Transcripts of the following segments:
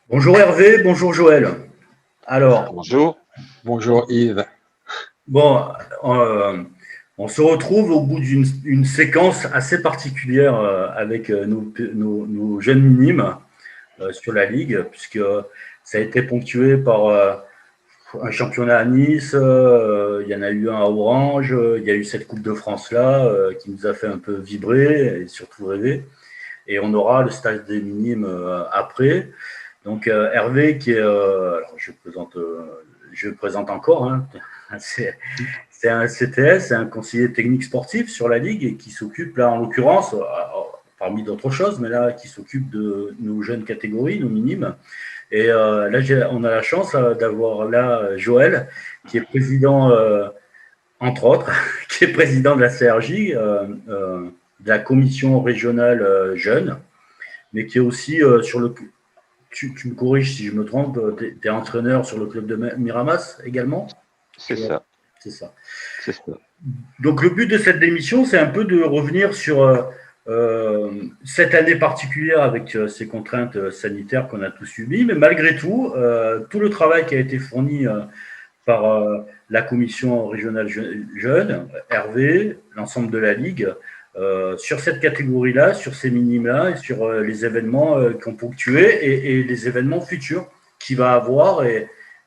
Bonjour Hervé, bonjour Joël. Alors, Bonjour. Bonjour Yves. bon, euh, on se retrouve au bout d'une séquence assez particulière avec nos jeunes minimes sur la Ligue, puisque ça a été ponctué par un championnat à Nice, il y en a eu un à Orange, il y a eu cette Coupe de France-là qui nous a fait un peu vibrer et surtout rêver. Et on aura le stage des minimes après. Donc Hervé, qui est, alors je présente encore, hein, c'est un CTS, c'est un conseiller technique sportif sur la Ligue et qui s'occupe là en l'occurrence, parmi d'autres choses, mais là qui s'occupe de nos jeunes catégories, nos minimes. Et là, on a la chance d'avoir là Joël, qui est président, entre autres, qui est président de la CRJ, de la commission régionale jeune, mais qui est aussi sur le tu me corriges si je me trompe, tu es entraîneur sur le club de Miramas également. C'est ça. C'est ça. C'est ça. Donc le but de cette émission, c'est un peu de revenir sur cette année particulière avec ces contraintes sanitaires qu'on a tous subies, mais malgré tout, tout le travail qui a été fourni par la commission régionale jeune, Hervé, l'ensemble de la Ligue, sur cette catégorie-là, sur ces minimes-là, et sur les événements qui ont ponctué et les événements futurs qu'il va avoir.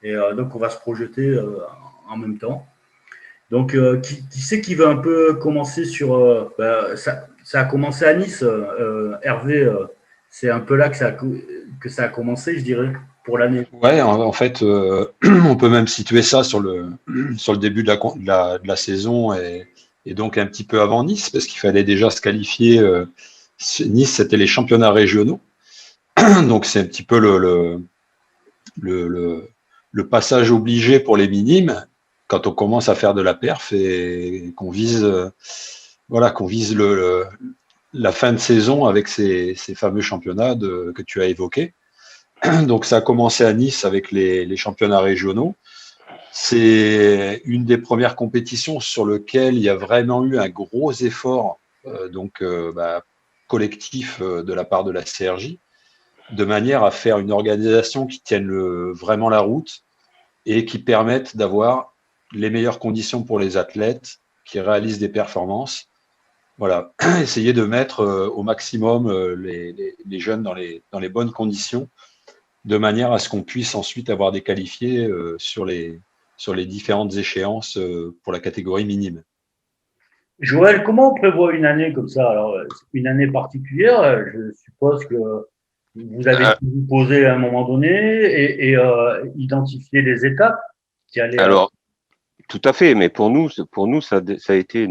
Donc, on va se projeter en même temps. Donc, qui c'est qui veut un peu commencer sur. Ça a commencé à Nice, Hervé, c'est un peu là que ça a commencé, je dirais, pour l'année. Ouais, en fait, on peut même situer ça sur le début de la saison et donc un petit peu avant Nice, parce qu'il fallait déjà se qualifier. Nice, c'était les championnats régionaux. Donc c'est un petit peu le passage obligé pour les minimes quand on commence à faire de la perf et qu'on vise, qu'on vise la fin de saison avec ces fameux championnats que tu as évoqués. Donc ça a commencé à Nice avec les championnats régionaux. C'est une des premières compétitions sur lesquelles il y a vraiment eu un gros effort collectif de la part de la CRJ, de manière à faire une organisation qui tienne vraiment la route et qui permette d'avoir les meilleures conditions pour les athlètes, qui réalisent des performances. Voilà, essayer de mettre au maximum les jeunes dans les bonnes conditions, de manière à ce qu'on puisse ensuite avoir des qualifiés sur les différentes échéances pour la catégorie minime. Joël, comment on prévoit une année comme ça? Alors, une année particulière, je suppose que vous avez Euh, dû vous poser à un moment donné et identifier les étapes qui allaient. Alors, tout à fait, mais pour nous, ça a été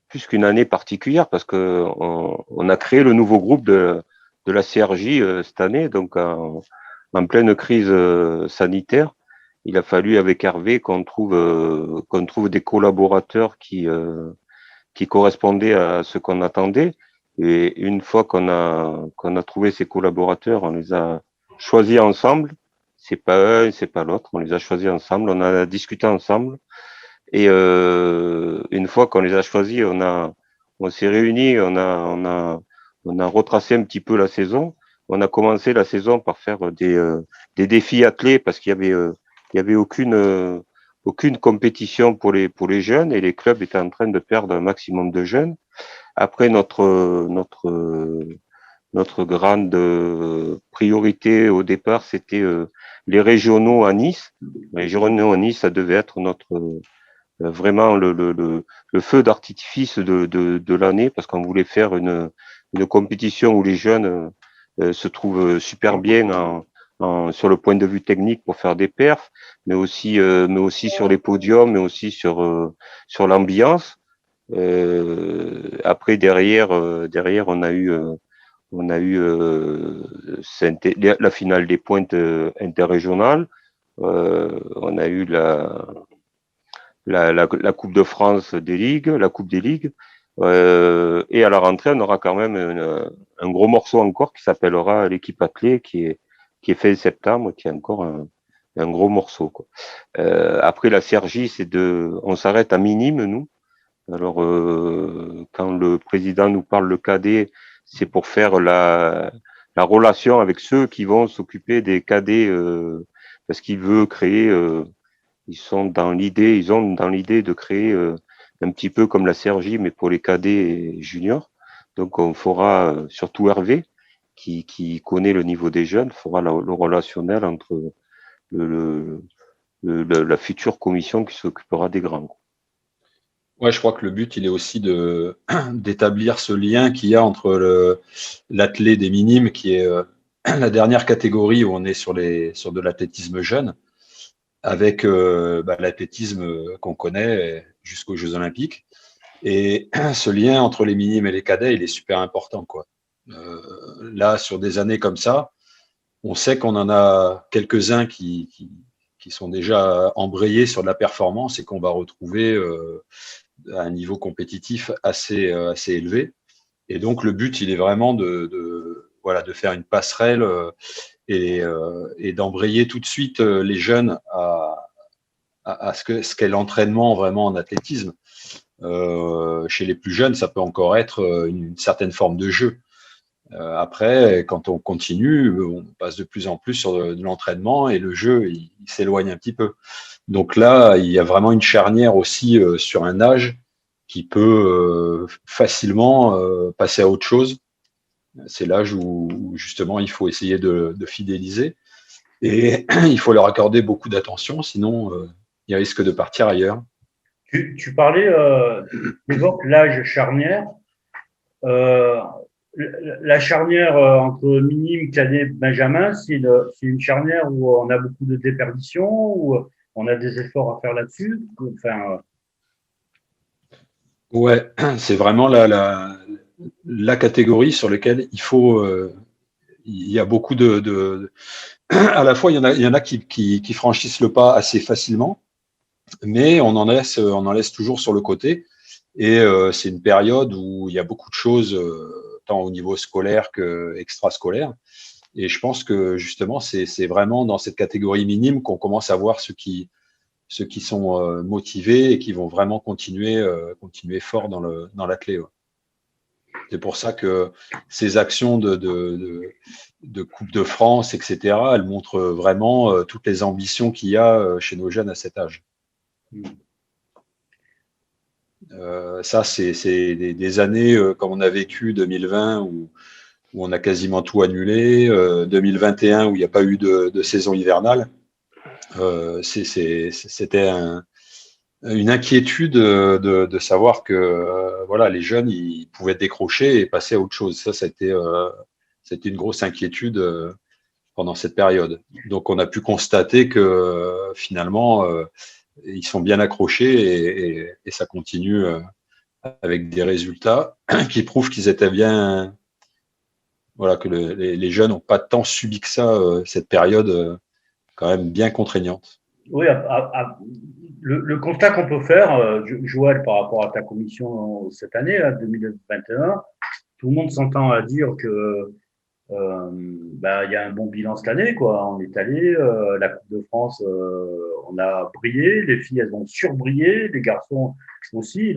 plus qu'une année particulière parce que on a créé le nouveau groupe de la CRJ cette année, donc en pleine crise sanitaire. Il a fallu avec Hervé qu'on trouve des collaborateurs qui correspondaient à ce qu'on attendait. Et une fois qu'on a trouvé ces collaborateurs, on les a choisis ensemble. C'est pas un, c'est pas l'autre. On les a choisis ensemble. On a discuté ensemble. Et une fois qu'on les a choisis, on s'est réunis. On a retracé un petit peu la saison. On a commencé la saison par faire des défis athlés parce il y avait aucune compétition pour les jeunes et les clubs étaient en train de perdre un maximum de jeunes. Après, notre grande priorité au départ, c'était les régionaux à Nice. Les régionaux à Nice, ça devait être vraiment le feu d'artifice de l'année parce qu'on voulait faire une compétition où les jeunes se trouvent super bien sur le point de vue technique pour faire des perfs, mais aussi sur les podiums, mais aussi sur l'ambiance. Après derrière on a eu la finale des pointes interrégionales. On a eu la Coupe de France des ligues, la Coupe des ligues. Et à la rentrée, on aura quand même un gros morceau encore qui s'appellera l'équipe athlée, qui est fait septembre, qui est encore un gros morceau, quoi. Après la CRJ, on s'arrête à minime, nous. Alors, quand le président nous parle le cadet, c'est pour faire la relation avec ceux qui vont s'occuper des cadets, parce qu'il veut créer, ils ont dans l'idée de créer un petit peu comme la CRJ, mais pour les cadets et juniors. Donc on fera, surtout Hervé, qui connaît le niveau des jeunes, fera le relationnel entre la future commission qui s'occupera des grands. Ouais, je crois que le but, il est aussi d'établir ce lien qu'il y a entre l'athlé des minimes, qui est la dernière catégorie où on est sur de l'athlétisme jeune, avec l'athlétisme qu'on connaît jusqu'aux Jeux Olympiques. Et ce lien entre les minimes et les cadets, il est super important, quoi. Là, sur des années comme ça, on sait qu'on en a quelques-uns qui sont déjà embrayés sur de la performance et qu'on va retrouver à un niveau compétitif assez élevé. Et donc, le but, il est vraiment de faire une passerelle et d'embrayer tout de suite les jeunes à ce qu'est l'entraînement vraiment en athlétisme. Chez les plus jeunes, ça peut encore être une certaine forme de jeu. Après, quand on continue, on passe de plus en plus sur de l'entraînement et le jeu, il s'éloigne un petit peu. Donc là, il y a vraiment une charnière aussi sur un âge qui peut facilement passer à autre chose. C'est l'âge où justement il faut essayer de fidéliser et il faut leur accorder beaucoup d'attention, sinon il risque de partir ailleurs. Tu parlais, tu évoques l'âge charnière. La charnière entre minime, cadet, benjamin, c'est une charnière où on a beaucoup de déperdition, où on a des efforts à faire là-dessus. Enfin, ouais, c'est vraiment la catégorie sur laquelle il y a beaucoup à la fois, il y en a qui franchissent le pas assez facilement, mais on en laisse toujours sur le côté. Et c'est une période où il y a beaucoup de choses, tant au niveau scolaire que extrascolaire. Et je pense que justement, c'est vraiment dans cette catégorie minime qu'on commence à voir ceux qui sont motivés et qui vont vraiment continuer fort dans l'athlé. Ouais. C'est pour ça que ces actions de Coupe de France, etc., elles montrent vraiment toutes les ambitions qu'il y a chez nos jeunes à cet âge. Ça, c'est des années comme on a vécu 2020 où on a quasiment tout annulé, 2021 où il n'y a pas eu de saison hivernale. C'était une inquiétude de savoir que les jeunes ils pouvaient décrocher et passer à autre chose. Ça, c'était une grosse inquiétude pendant cette période. Donc, on a pu constater que finalement, ils sont bien accrochés et ça continue avec des résultats qui prouvent qu'ils étaient bien. Voilà, que les jeunes n'ont pas tant subi que ça cette période quand même bien contraignante. Oui, le constat qu'on peut faire, Joël, par rapport à ta commission cette année, 2021, tout le monde s'entend à dire que il y a un bon bilan cette année, quoi. On est allé, la Coupe de France, on a brillé, les filles elles ont surbrillé, les garçons aussi.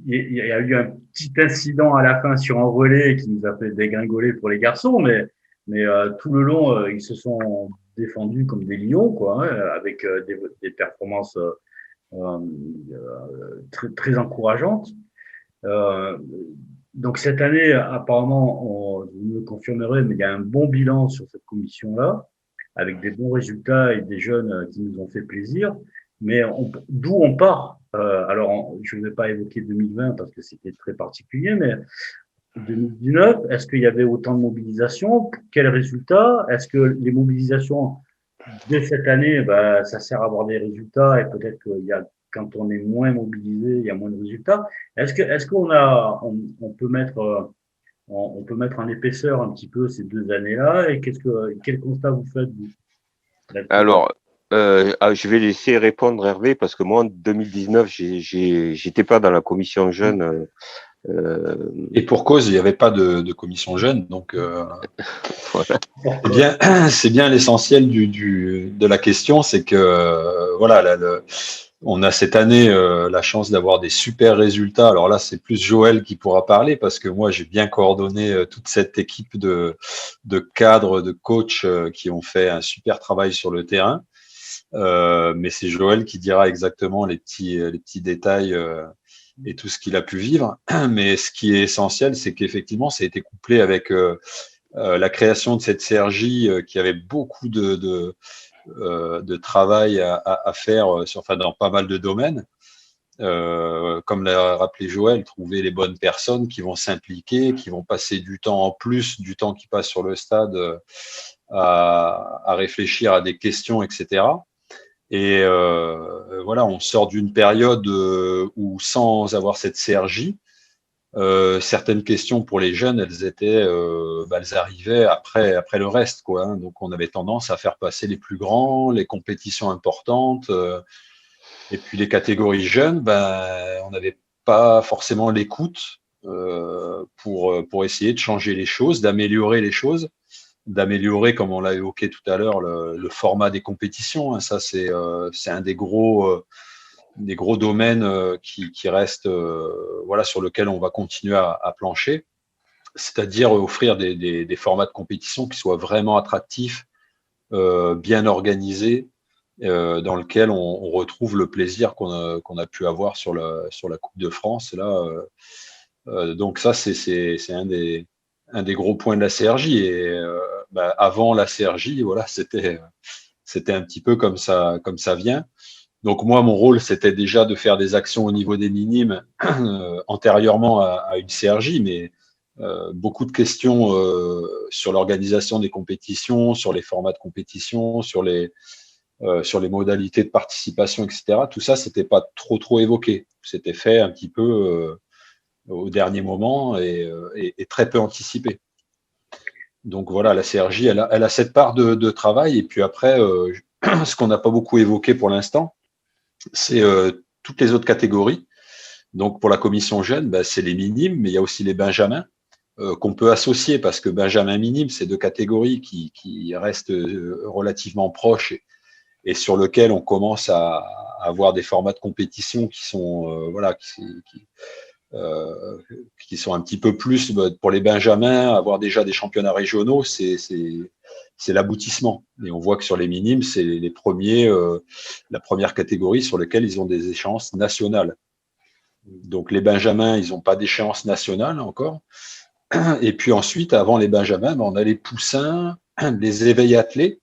Il y a eu un petit incident à la fin sur un relais qui nous a fait dégringoler pour les garçons, mais tout le long ils se sont défendus comme des lions, quoi, hein, avec des performances très, très encourageantes. Donc cette année, apparemment, vous me confirmerez, mais il y a un bon bilan sur cette commission-là, avec des bons résultats et des jeunes qui nous ont fait plaisir. Mais d'où on part alors, je ne vais pas évoquer 2020 parce que c'était très particulier, mais 2019, est-ce qu'il y avait autant de mobilisation? Quels résultats? Est-ce que les mobilisations de cette année, ça sert à avoir des résultats et peut-être qu'il y a quand on est moins mobilisé, il y a moins de résultats. Est-ce qu'on peut mettre en épaisseur un petit peu ces 2 années-là et quel constat vous faites vous? Alors, je vais laisser répondre Hervé parce que moi en 2019, j'étais pas dans la commission jeune. Et pour cause, il n'y avait pas de commission jeune, donc voilà. C'est bien l'essentiel de la question, c'est que On a cette année la chance d'avoir des super résultats. Alors là, c'est plus Joël qui pourra parler parce que moi, j'ai bien coordonné toute cette équipe de cadres, de coachs qui ont fait un super travail sur le terrain. Mais c'est Joël qui dira exactement les petits détails et tout ce qu'il a pu vivre. Mais ce qui est essentiel, c'est qu'effectivement, ça a été couplé avec la création de cette CRJ qui avait beaucoup de travail à faire dans pas mal de domaines. Comme l'a rappelé Joël, trouver les bonnes personnes qui vont s'impliquer, qui vont passer du temps en plus, du temps qui passe sur le stade à réfléchir à des questions, etc. Et voilà, on sort d'une période où sans avoir cette CRJ, certaines questions pour les jeunes, elles arrivaient après le reste, quoi. Hein. Donc, on avait tendance à faire passer les plus grands, les compétitions importantes, et puis les catégories jeunes, on n'avait pas forcément l'écoute pour essayer de changer les choses, d'améliorer les choses, d'améliorer, comme on l'a évoqué tout à l'heure, le format des compétitions. Hein. Ça, c'est un des gros domaines qui restent, sur lequel on va continuer à plancher, c'est-à-dire offrir des formats de compétition qui soient vraiment attractifs, bien organisés, dans lequel on retrouve le plaisir qu'on a pu avoir sur la Coupe de France. Là, donc ça, c'est un des gros points de la CRJ. Et avant la CRJ, voilà, c'était un petit peu comme ça vient. Donc moi, mon rôle, c'était déjà de faire des actions au niveau des minimes antérieurement à une CRJ, mais beaucoup de questions sur l'organisation des compétitions, sur les formats de compétition, sur les modalités de participation, etc. Tout ça, c'était pas trop évoqué. C'était fait un petit peu au dernier moment et très peu anticipé. Donc voilà, la CRJ, elle a cette part de travail. Et puis après, ce qu'on n'a pas beaucoup évoqué pour l'instant, c'est toutes les autres catégories. Donc pour la commission jeune, c'est les minimes, mais il y a aussi les benjamins qu'on peut associer parce que benjamin minime, c'est deux catégories qui restent relativement proches et sur lequel on commence à avoir des formats de compétition qui sont qui sont un petit peu plus pour les benjamins, avoir déjà des championnats régionaux, c'est l'aboutissement. Et on voit que sur les minimes, c'est les premiers, la première catégorie sur laquelle ils ont des échéances nationales. Donc les benjamins, ils n'ont pas d'échéance nationale encore. Et puis ensuite, avant les benjamins, on a les poussins, les éveils athlés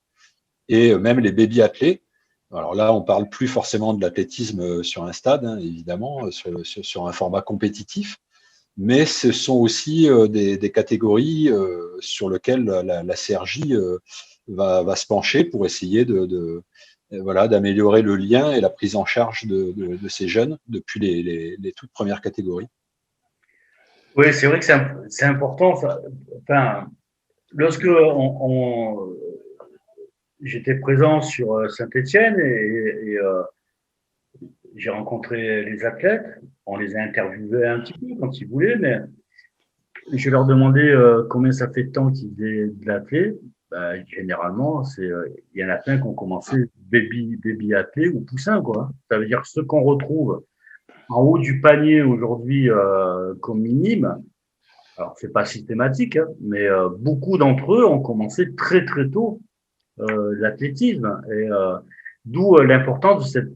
et même les baby athlés. Alors là, on parle plus forcément de l'athlétisme sur un stade, hein, évidemment, sur un format compétitif, mais ce sont aussi des catégories sur lesquelles la CRJ va se pencher pour essayer d'améliorer le lien et la prise en charge de ces jeunes depuis les toutes premières catégories. Oui, c'est vrai que c'est important. Enfin, lorsque j'étais présent sur Saint-Étienne et j'ai rencontré les athlètes, on les a interviewés un petit peu quand ils voulaient, mais je leur demandais combien ça fait de temps qu'ils faisaient de l'athlète. Généralement, il y en a plein qui ont commencé baby athlète ou poussin, quoi. Ça veut dire ce qu'on retrouve en haut du panier aujourd'hui comme minime. Alors, c'est pas systématique, hein, mais beaucoup d'entre eux ont commencé très très tôt l'athlétisme et d'où l'importance de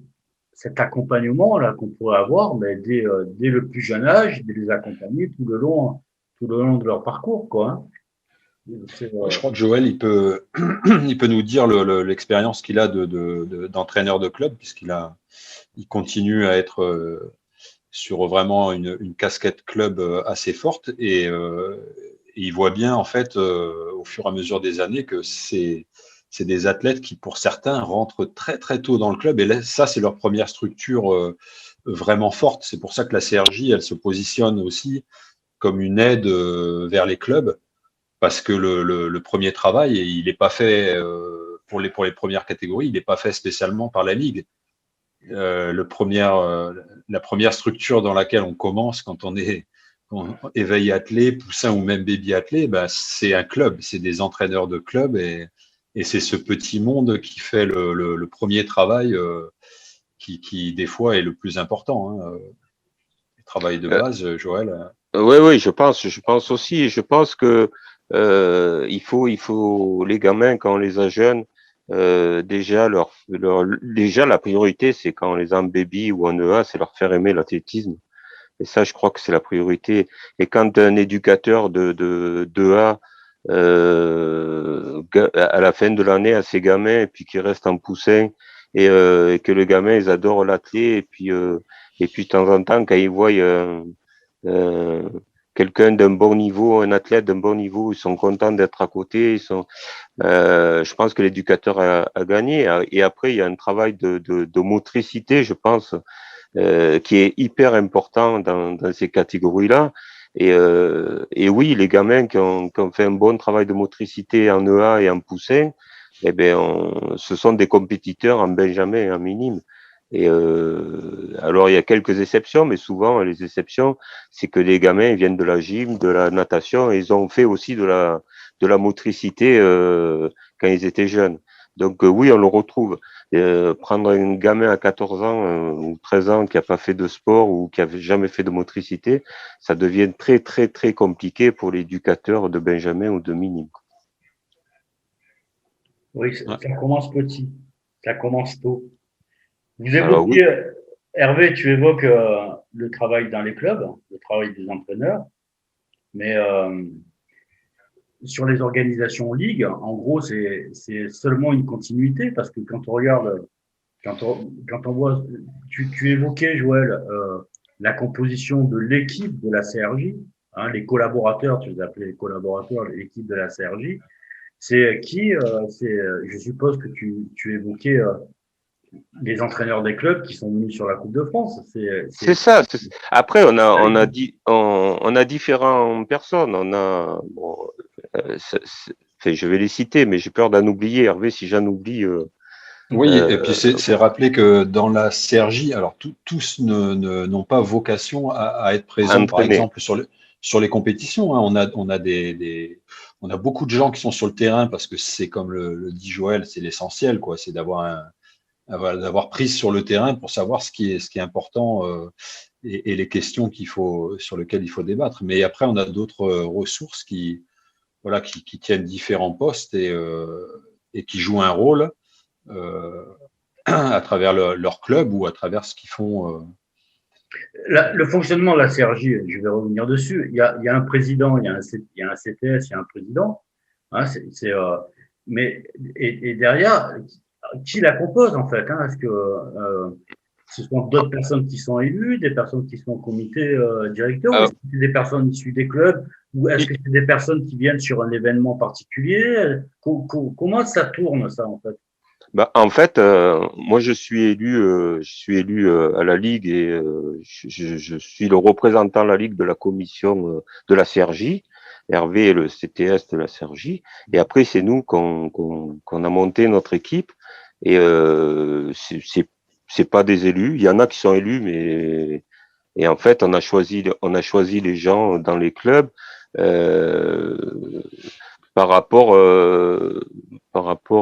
cet accompagnement là qu'on pourrait avoir, mais dès le plus jeune âge, de les accompagner tout le long de leur parcours, quoi. Hein. Je crois que Joël, il peut nous dire l'expérience qu'il a d'entraîneur de club, il continue à être sur vraiment une casquette club assez forte et il voit bien en fait au fur et à mesure des années que c'est des athlètes qui pour certains rentrent très très tôt dans le club et là, ça c'est leur première structure vraiment forte. C'est pour ça que la CRJ elle se positionne aussi comme une aide vers les clubs parce que le premier travail il n'est pas fait pour les premières catégories, il n'est pas fait spécialement par la ligue. La première structure dans laquelle on commence quand on est éveil athlé, poussin ou même baby athlé, c'est un club, c'est des entraîneurs de club et c'est ce petit monde qui fait le premier travail qui des fois est le plus important. Le travail de base, Joël. Oui, je pense aussi. Je pense que il faut les gamins quand on les a jeunes, déjà déjà la priorité, c'est quand on les a en baby ou en EA, c'est leur faire aimer l'athlétisme. Et ça, je crois que c'est la priorité. Et quand un éducateur de 2A à la fin de l'année à ses gamins et puis qui reste en poussin et que le gamin ils adorent l'athlé et puis de temps en temps quand ils voient euh, quelqu'un d'un bon niveau, un athlète d'un bon niveau, ils sont contents d'être à côté. Je pense que l'éducateur a gagné. Et après, il y a un travail de motricité, je pense, qui est hyper important dans ces catégories-là. Et oui, les gamins qui ont fait un bon travail de motricité en EA et en poussin, eh ben, ce sont des compétiteurs en benjamin et en minime. Et alors, il y a quelques exceptions, mais souvent, les exceptions, c'est que les gamins ils viennent de la gym, de la natation, et ils ont fait aussi de la motricité quand ils étaient jeunes. Donc, oui, on le retrouve. Prendre un gamin à 14 ans ou 13 ans qui n'a pas fait de sport ou qui n'avait jamais fait de motricité, ça devient très, très, très compliqué pour l'éducateur de benjamin ou de minime. Oui, ça commence petit, ça commence tôt. Vous Alors oui, évoquez, Hervé, tu évoques le travail dans les clubs, le travail des entraîneurs, mais sur les organisations en ligue, en gros, c'est seulement une continuité parce que quand on regarde, quand on voit, tu évoquais, Joël, la composition de l'équipe de la CRJ, hein, les collaborateurs, tu les appelais les collaborateurs, l'équipe de la CRJ, c'est qui je suppose que tu évoquais les entraîneurs des clubs qui sont venus sur la Coupe de France. c'est ça. Après, on a différentes personnes. On a, bon, je vais les citer, mais j'ai peur d'en oublier. Hervé, si j'en oublie. Oui, et puis c'est rappeler que dans la CRJ, alors tous n'ont pas vocation à être présents, par Entraîner. exemple, sur les compétitions. On a beaucoup de gens qui sont sur le terrain parce que c'est comme le dit Joël, c'est l'essentiel, quoi. C'est d'avoir prise sur le terrain pour savoir ce qui est important et les questions sur lesquelles il faut débattre. Mais après, on a d'autres ressources qui tiennent différents postes et qui jouent un rôle euh, à travers leur club ou à travers ce qu'ils font. Le fonctionnement de la CRJ, je vais revenir dessus. Il y a un président, il y a un CTS, il y a un président. Hein, mais et derrière, qui la compose en fait, hein? Est-ce que ce sont d'autres personnes qui sont élues, des personnes qui sont au comité directeur, ou est-ce que c'est des personnes issues des clubs, ou est-ce que c'est des personnes qui viennent sur un événement particulier? Comment ça tourne ça en fait? Bah, en fait, moi je suis élu à la Ligue et je suis le représentant de la Ligue de la commission de la CRJ. Hervé est le CTS de la CRJ. Et après, c'est nous qu'on a monté notre équipe. Et c'est pas des élus. Il y en a qui sont élus, mais et en fait, on a choisi les gens dans les clubs. Euh, par rapport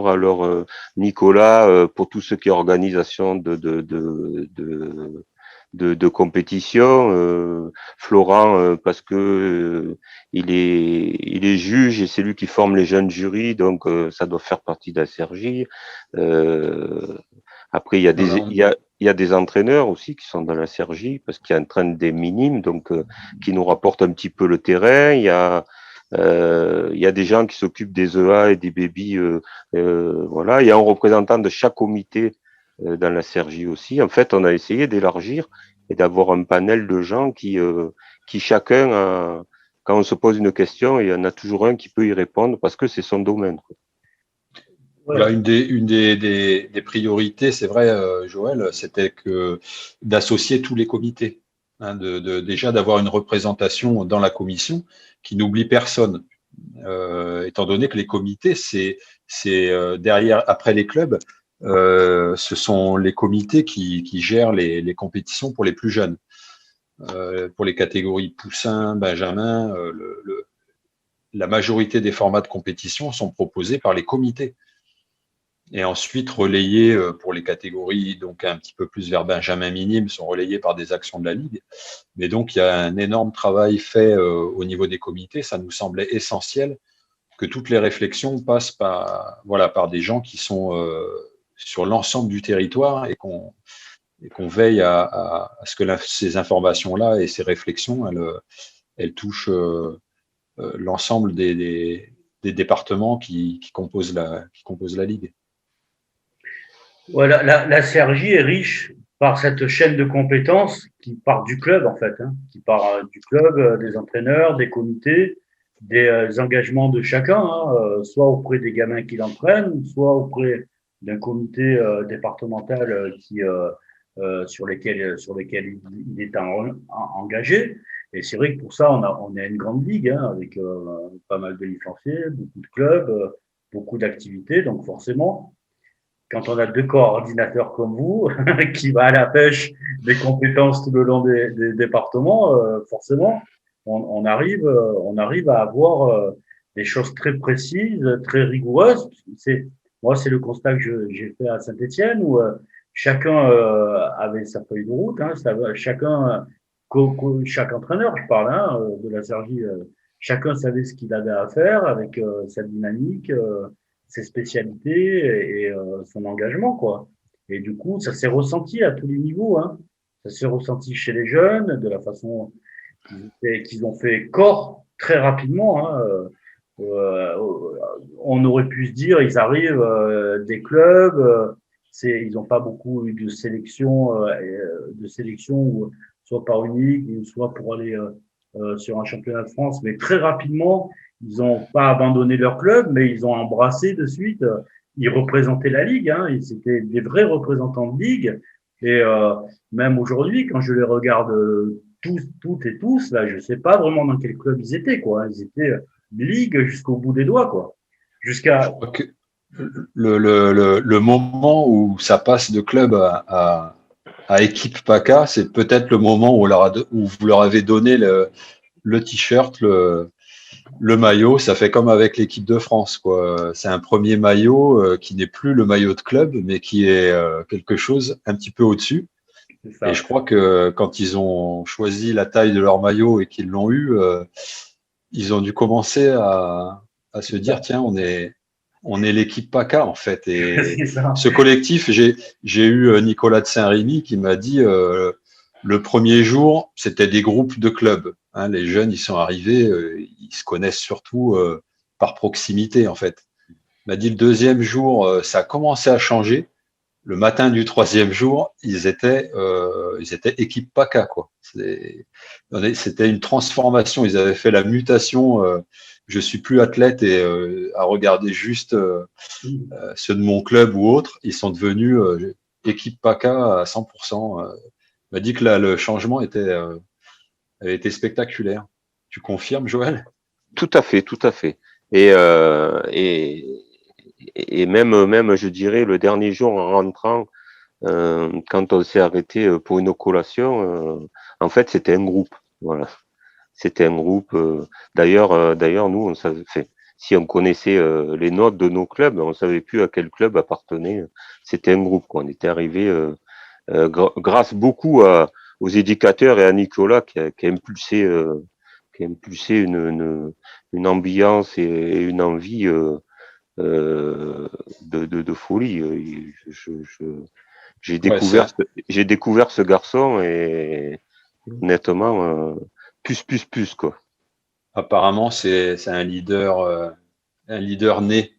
à leur Nicolas pour tout ce qui est organisation de compétition, Florent parce que il est juge et c'est lui qui forme les jeunes jurys, donc ça doit faire partie de la CRJ. Après il y a il y a des entraîneurs aussi qui sont dans la CRJ parce qu'ils entraînent des minimes, donc qui nous rapportent un petit peu le terrain. Il y a des gens qui s'occupent des EA et des baby, voilà. Il y a un représentant de chaque comité dans la CRJ aussi. En fait, on a essayé d'élargir et d'avoir un panel de gens qui chacun, quand on se pose une question, il y en a toujours un qui peut y répondre parce que c'est son domaine. Voilà, une des priorités, c'est vrai, Joël, c'était d'associer tous les comités, hein, déjà d'avoir une représentation dans la commission qui n'oublie personne, étant donné que les comités, c'est derrière, après les clubs, ce sont les comités qui gèrent les compétitions pour les plus jeunes, pour les catégories poussin, benjamin. La majorité des formats de compétition sont proposés par les comités. Et ensuite, relayés pour les catégories donc un petit peu plus vers Benjamin minime, sont relayés par des actions de la Ligue. Mais donc, il y a un énorme travail fait au niveau des comités. Ça nous semblait essentiel que toutes les réflexions passent par des gens qui sont sur l'ensemble du territoire et qu'on veille à ce que ces informations-là et ces réflexions, elles touchent l'ensemble des départements qui composent la Ligue. Voilà, la CRJ est riche par cette chaîne de compétences qui part du club, en fait, hein, qui part du club, des entraîneurs, des comités, des engagements de chacun, hein, soit auprès des gamins qui l'entraînent, soit auprès d'un comité départemental sur lesquels il est engagé. Et c'est vrai que pour ça, on a une grande ligue, hein, avec pas mal de licenciés, beaucoup de clubs, beaucoup d'activités. Donc forcément, quand on a deux coordinateurs comme vous, qui va à la pêche des compétences tout le long des départements, forcément, on arrive à avoir des choses très précises, très rigoureuses. Moi, c'est le constat que j'ai fait à Saint-Étienne, où chacun avait sa feuille de route, hein, chaque entraîneur, je parle, hein, de la Sergi, chacun savait ce qu'il avait à faire avec sa dynamique, ses spécialités et son engagement, quoi. Et du coup, ça s'est ressenti à tous les niveaux, hein. Ça s'est ressenti chez les jeunes, de la façon qu'ils ont fait corps très rapidement, hein. On aurait pu se dire, ils arrivent des clubs, ils n'ont pas beaucoup eu de sélection, soit par unique, soit pour aller sur un championnat de France, mais très rapidement, ils n'ont pas abandonné leur club, mais ils ont embrassé de suite. Ils représentaient la Ligue, hein, ils étaient des vrais représentants de Ligue. Et même aujourd'hui, quand je les regarde toutes et tous, là, je ne sais pas vraiment dans quel club ils étaient, quoi. Ils étaient Ligue jusqu'au bout des doigts, quoi. Je crois que le moment où ça passe de club à équipe PACA, c'est peut-être le moment où vous leur avez donné le t-shirt, le maillot. Ça fait comme avec l'équipe de France, quoi. C'est un premier maillot qui n'est plus le maillot de club, mais qui est quelque chose un petit peu au-dessus. Et je crois que quand ils ont choisi la taille de leur maillot et qu'ils l'ont eu, ils ont dû commencer à se dire, tiens, on est l'équipe PACA, en fait. Et ce collectif, j'ai eu Nicolas de Saint-Rémy qui m'a dit, le premier jour, c'était des groupes de clubs. Hein, les jeunes, ils sont arrivés, ils se connaissent surtout par proximité, en fait. Il m'a dit, le deuxième jour, ça a commencé à changer. Le matin du troisième jour, ils étaient équipe PACA, quoi. C'était une transformation. Ils avaient fait la mutation. Je suis plus athlète et à regarder juste ceux de mon club ou autre. Ils sont devenus équipe PACA à 100%. Il m'a dit que là, le changement avait été spectaculaire. Tu confirmes, Joël? Tout à fait, tout à fait. Et même, je dirais, le dernier jour en rentrant, quand on s'est arrêté pour une collation, en fait, c'était un groupe. Voilà, c'était un groupe. D'ailleurs, nous, on savait, si on connaissait les notes de nos clubs, on savait plus à quel club appartenait. C'était un groupe, quoi. On était arrivé grâce beaucoup aux éducateurs et à Nicolas qui a impulsé une ambiance et une envie de folie. J'ai découvert ce garçon et honnêtement, plus quoi. Apparemment, c'est un leader né.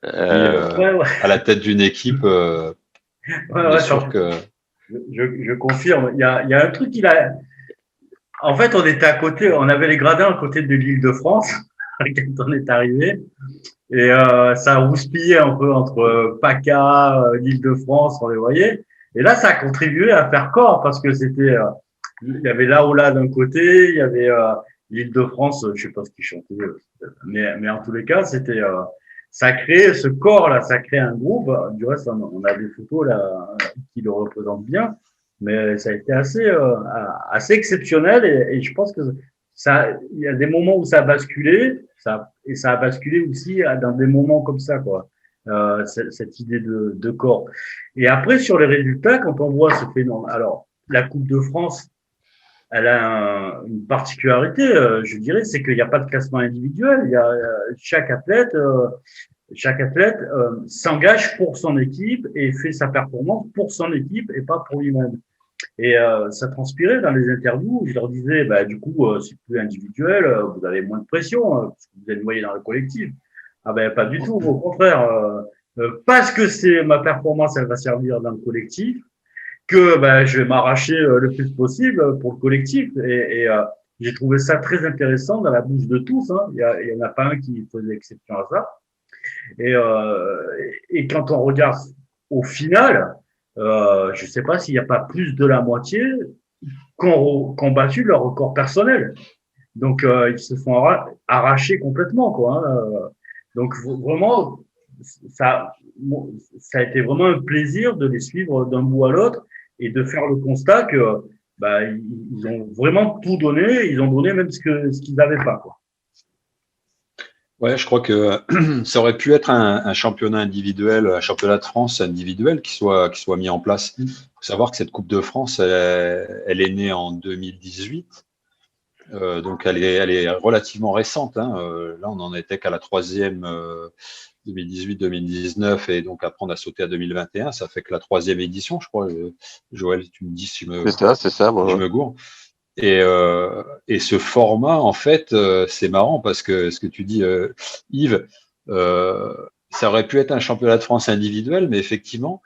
À la tête d'une équipe. Bien sûr que. Je confirme. Il y a un truc En fait, on était à côté, on avait les gradins à côté de l'Île-de-France quand on est arrivé. Et ça a rouspillé un peu entre PACA, l'Île-de-France, on les voyait. Et là, ça a contribué à faire corps parce que il y avait là d'un côté, il y avait l'Île-de-France, je sais pas ce qu'ils chantaient, mais en tous les cas, ça a créé ce corps-là, ça a créé un groupe. Du reste, on a des photos là qui le représentent bien, mais ça a été assez exceptionnel et je pense que il y a des moments où ça a basculé, et ça a basculé aussi dans des moments comme ça, quoi. cette idée de corps. Et après, sur les résultats, quand on voit ce phénomène, alors la Coupe de France, elle a une particularité, je dirais, c'est qu'il n'y a pas de classement individuel. Il y a chaque athlète s'engage pour son équipe et fait sa performance pour son équipe et pas pour lui-même. Et ça transpirait dans les interviews. Je leur disais, bah, du coup, c'est plus individuel, vous avez moins de pression, parce que vous êtes noyé dans le collectif. Ah ben pas du tout, au contraire. Parce que c'est ma performance, elle va servir dans le collectif, que ben, je vais m'arracher le plus possible pour le collectif. Et j'ai trouvé ça très intéressant dans la bouche de tous. Hein. Il y en a pas un qui faisait exception à ça. Et quand on regarde au final, je ne sais pas s'il n'y a pas plus de la moitié qui battu leur record personnel. Donc, ils se font arracher complètement, quoi. Hein. Donc, vraiment, ça, ça a été vraiment un plaisir de les suivre d'un bout à l'autre et de faire le constat que bah, ils ont vraiment tout donné, ils ont donné même ce qu'ils n'avaient pas, quoi. Ouais, je crois que ça aurait pu être un championnat individuel, un championnat de France individuel qui soit mis en place. Il faut savoir que cette Coupe de France, elle est née en 2018. Donc elle est relativement récente. Hein. Là, on n'en était qu'à la troisième 2018-2019 et donc après on a sauté à 2021. Ça fait que la troisième édition, je crois. Joël, tu me dis si je me gourre. Et ce format, en fait, c'est marrant parce que ce que tu dis, Yves, ça aurait pu être un championnat de France individuel, mais effectivement,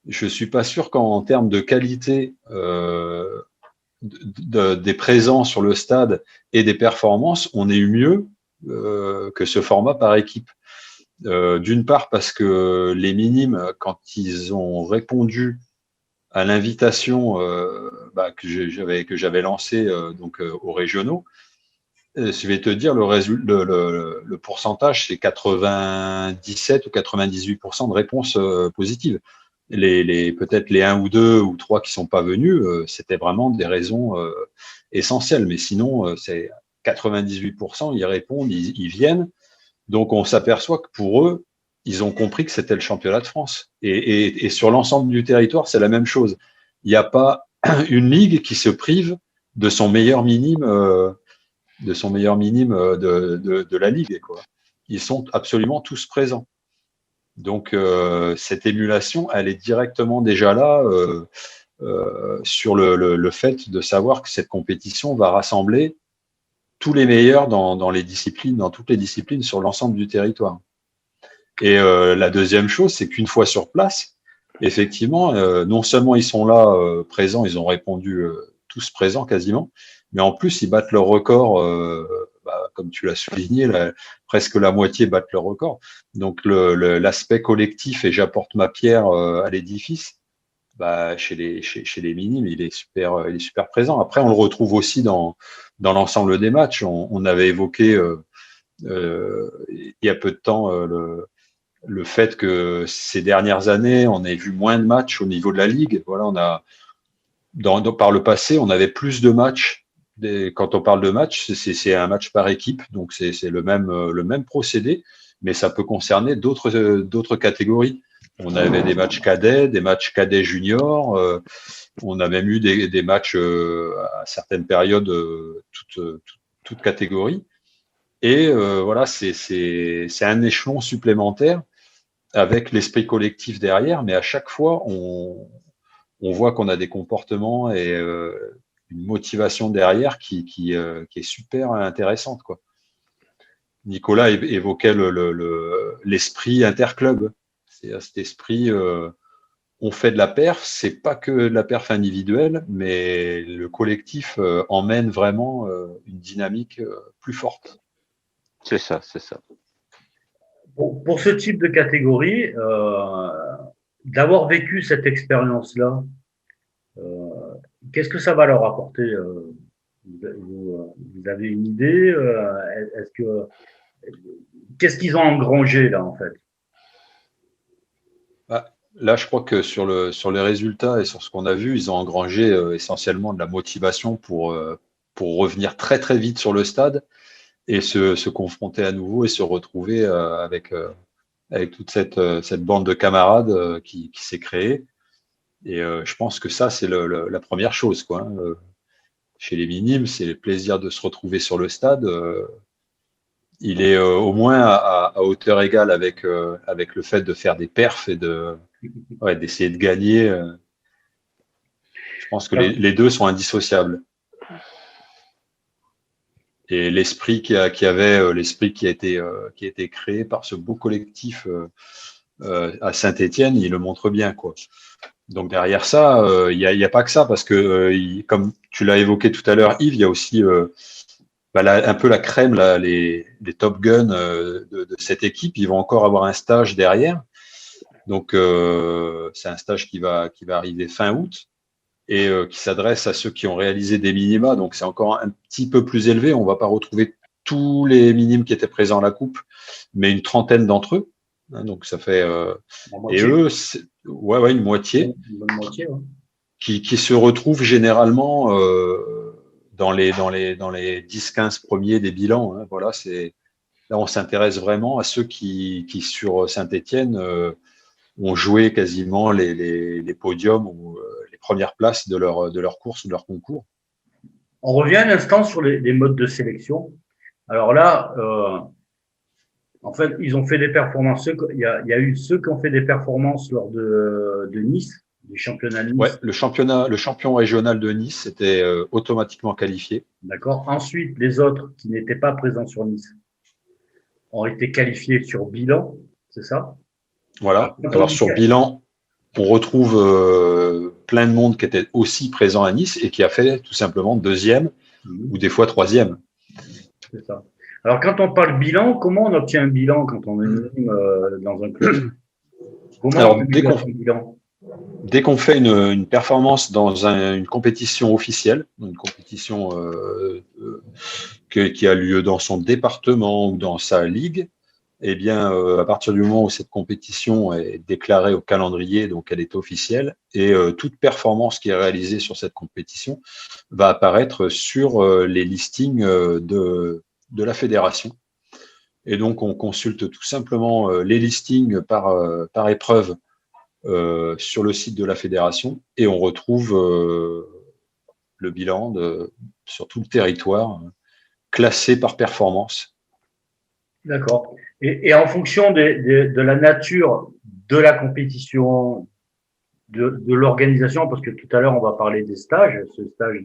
je suis pas sûr qu'en termes de qualité des présents sur le stade et des performances, on ait eu mieux que ce format par équipe. D'une part parce que les minimes, quand ils ont répondu à l'invitation que j'avais lancée aux régionaux, je vais te dire le pourcentage, c'est 97 ou 98% de réponses positives. Peut-être les 1 ou 2 ou 3 qui sont pas venus, c'était vraiment des raisons essentielles. Mais sinon, c'est 98%, ils répondent, ils viennent. Donc, on s'aperçoit que pour eux, ils ont compris que c'était le championnat de France. Et sur l'ensemble du territoire, c'est la même chose. Il n'y a pas une ligue qui se prive de son meilleur minime, de la ligue, quoi. Ils sont absolument tous présents. Donc, cette émulation, elle est directement déjà là sur le fait de savoir que cette compétition va rassembler tous les meilleurs dans les disciplines, dans toutes les disciplines sur l'ensemble du territoire. Et la deuxième chose, c'est qu'une fois sur place, effectivement, non seulement ils sont là présents, ils ont répondu tous présents quasiment, mais en plus ils battent leur record, comme tu l'as souligné, presque la moitié battent leur record. Donc l'aspect collectif et j'apporte ma pierre à l'édifice, chez les minimes, il est super présent. Après, on le retrouve aussi dans l'ensemble des matchs. On avait évoqué il y a peu de temps le fait que ces dernières années, on ait vu moins de matchs au niveau de la Ligue. Voilà, par le passé, on avait plus de matchs. Quand on parle de match, c'est un match par équipe, donc c'est le même procédé, mais ça peut concerner d'autres catégories. On avait des matchs cadets juniors, on a même eu des matchs à certaines périodes, toutes catégories. Et voilà, c'est un échelon supplémentaire avec l'esprit collectif derrière, mais à chaque fois, on voit qu'on a des comportements et une motivation derrière qui est super intéressante, quoi. Nicolas évoquait l'esprit interclub. C'est cet esprit, on fait de la perf, c'est pas que de la perf individuelle, mais le collectif emmène vraiment une dynamique plus forte. C'est ça. Pour ce type de catégorie, d'avoir vécu cette expérience-là, qu'est-ce que ça va leur apporter vous avez une idée qu'est-ce qu'ils ont engrangé là en fait? Là, je crois que sur les résultats et sur ce qu'on a vu, ils ont engrangé essentiellement de la motivation pour revenir très très vite sur le stade et se confronter à nouveau et se retrouver avec avec toute cette bande de camarades qui s'est créée. Et je pense que ça, c'est la première chose, quoi. Hein. Chez les minimes, c'est le plaisir de se retrouver sur le stade. Il est au moins à hauteur égale avec le fait de faire des perfs et d'essayer de gagner. Je pense que les deux sont indissociables. Et l'esprit l'esprit qui a été créé par ce beau collectif à Saint-Étienne, il le montre bien, quoi. Donc derrière ça, il y a pas que ça, parce que comme tu l'as évoqué tout à l'heure, Yves, il y a aussi un peu la crème, là, les Top Guns de cette équipe. Ils vont encore avoir un stage derrière. Donc c'est un stage qui va arriver fin août et qui s'adresse à ceux qui ont réalisé des minima. Donc c'est encore un petit peu plus élevé. On ne va pas retrouver tous les minimes qui étaient présents à la coupe, mais une trentaine d'entre eux. Hein, donc ça fait et eux, une moitié, une bonne moitié, ouais. qui se retrouvent généralement dans les 10-15 premiers des bilans. Hein. Voilà, là on s'intéresse vraiment à ceux qui sur Saint-Étienne ont joué quasiment les podiums ou les premières places de leur course ou de leur concours. On revient un instant sur les modes de sélection. Alors là, en fait, ils ont fait des performances. Il y a eu ceux qui ont fait des performances lors de Nice, du championnat de Nice. Ouais, le champion régional de Nice était automatiquement qualifié. D'accord. Ensuite, les autres qui n'étaient pas présents sur Nice ont été qualifiés sur bilan, c'est ça? Voilà. Alors sur bilan, on retrouve plein de monde qui était aussi présent à Nice et qui a fait tout simplement deuxième ou des fois troisième. C'est ça. Alors quand on parle bilan, comment on obtient un bilan quand on est dans un club? Comment alors, on obtient un bilan? Dès qu'on fait une performance dans une compétition officielle, une compétition qui a lieu dans son département ou dans sa ligue, eh bien, à partir du moment où cette compétition est déclarée au calendrier, donc elle est officielle, et toute performance qui est réalisée sur cette compétition va apparaître sur les listings de la fédération. Et donc, on consulte tout simplement les listings par épreuve sur le site de la fédération et on retrouve le bilan sur tout le territoire classé par performance. D'accord. Et en fonction de la nature de la compétition, de l'organisation, parce que tout à l'heure on va parler des stages, ce stage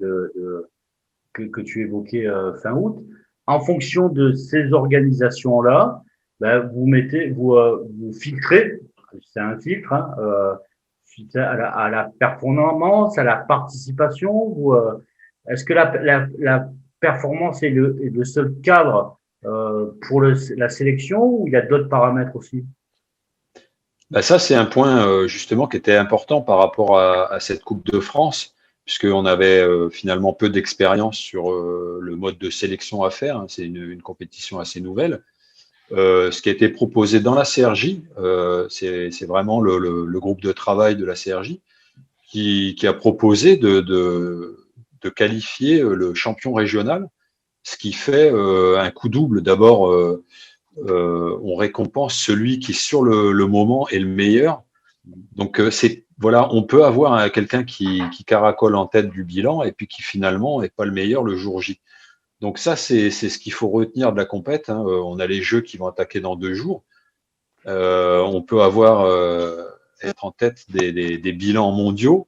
que tu évoquais fin août, en fonction de ces organisations-là, vous filtrez, c'est un filtre, hein, à la performance, à la participation, ou est-ce que la performance est le seul cadre pour la sélection, ou il y a d'autres paramètres aussi? Ça, c'est un point justement qui était important par rapport à cette Coupe de France, puisqu'on avait finalement peu d'expérience sur le mode de sélection à faire. Hein. C'est une compétition assez nouvelle. Ce qui a été proposé dans la CRJ, c'est vraiment le groupe de travail de la CRJ qui a proposé de qualifier le champion régional, ce qui fait un coup double. D'abord, on récompense celui qui, sur le moment, est le meilleur. Donc, on peut avoir quelqu'un qui caracole en tête du bilan et puis qui finalement n'est pas le meilleur le jour J. Donc ça, c'est ce qu'il faut retenir de la compète. Hein. On a les Jeux qui vont attaquer dans 2 jours. On peut être en tête des bilans mondiaux.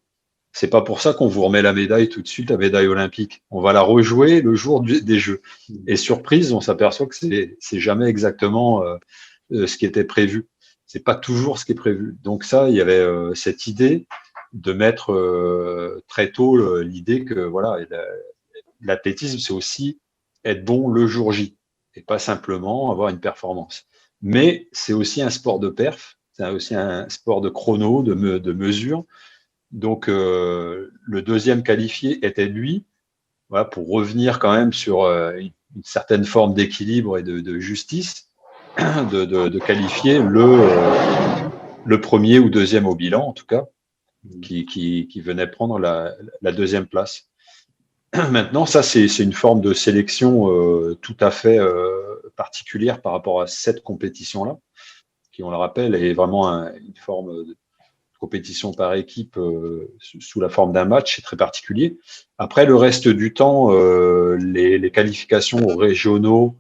C'est pas pour ça qu'on vous remet la médaille tout de suite, la médaille olympique. On va la rejouer le jour des Jeux. Et surprise, on s'aperçoit que c'est jamais exactement ce qui était prévu. C'est pas toujours ce qui est prévu. Donc ça, il y avait cette idée de mettre très tôt l'idée que voilà, l'athlétisme, c'est aussi être bon le jour J et pas simplement avoir une performance. Mais c'est aussi un sport de perf, c'est aussi un sport de chrono, de mesure. Donc, le deuxième qualifié était lui, voilà, pour revenir quand même sur une certaine forme d'équilibre et de justice, de qualifier le premier ou deuxième au bilan, en tout cas, qui venait prendre la deuxième place. Maintenant, ça, c'est une forme de sélection tout à fait particulière par rapport à cette compétition-là. qui, on le rappelle, est vraiment une forme de compétition par équipe sous la forme d'un match, c'est très particulier. Après, le reste du temps, les qualifications aux régionaux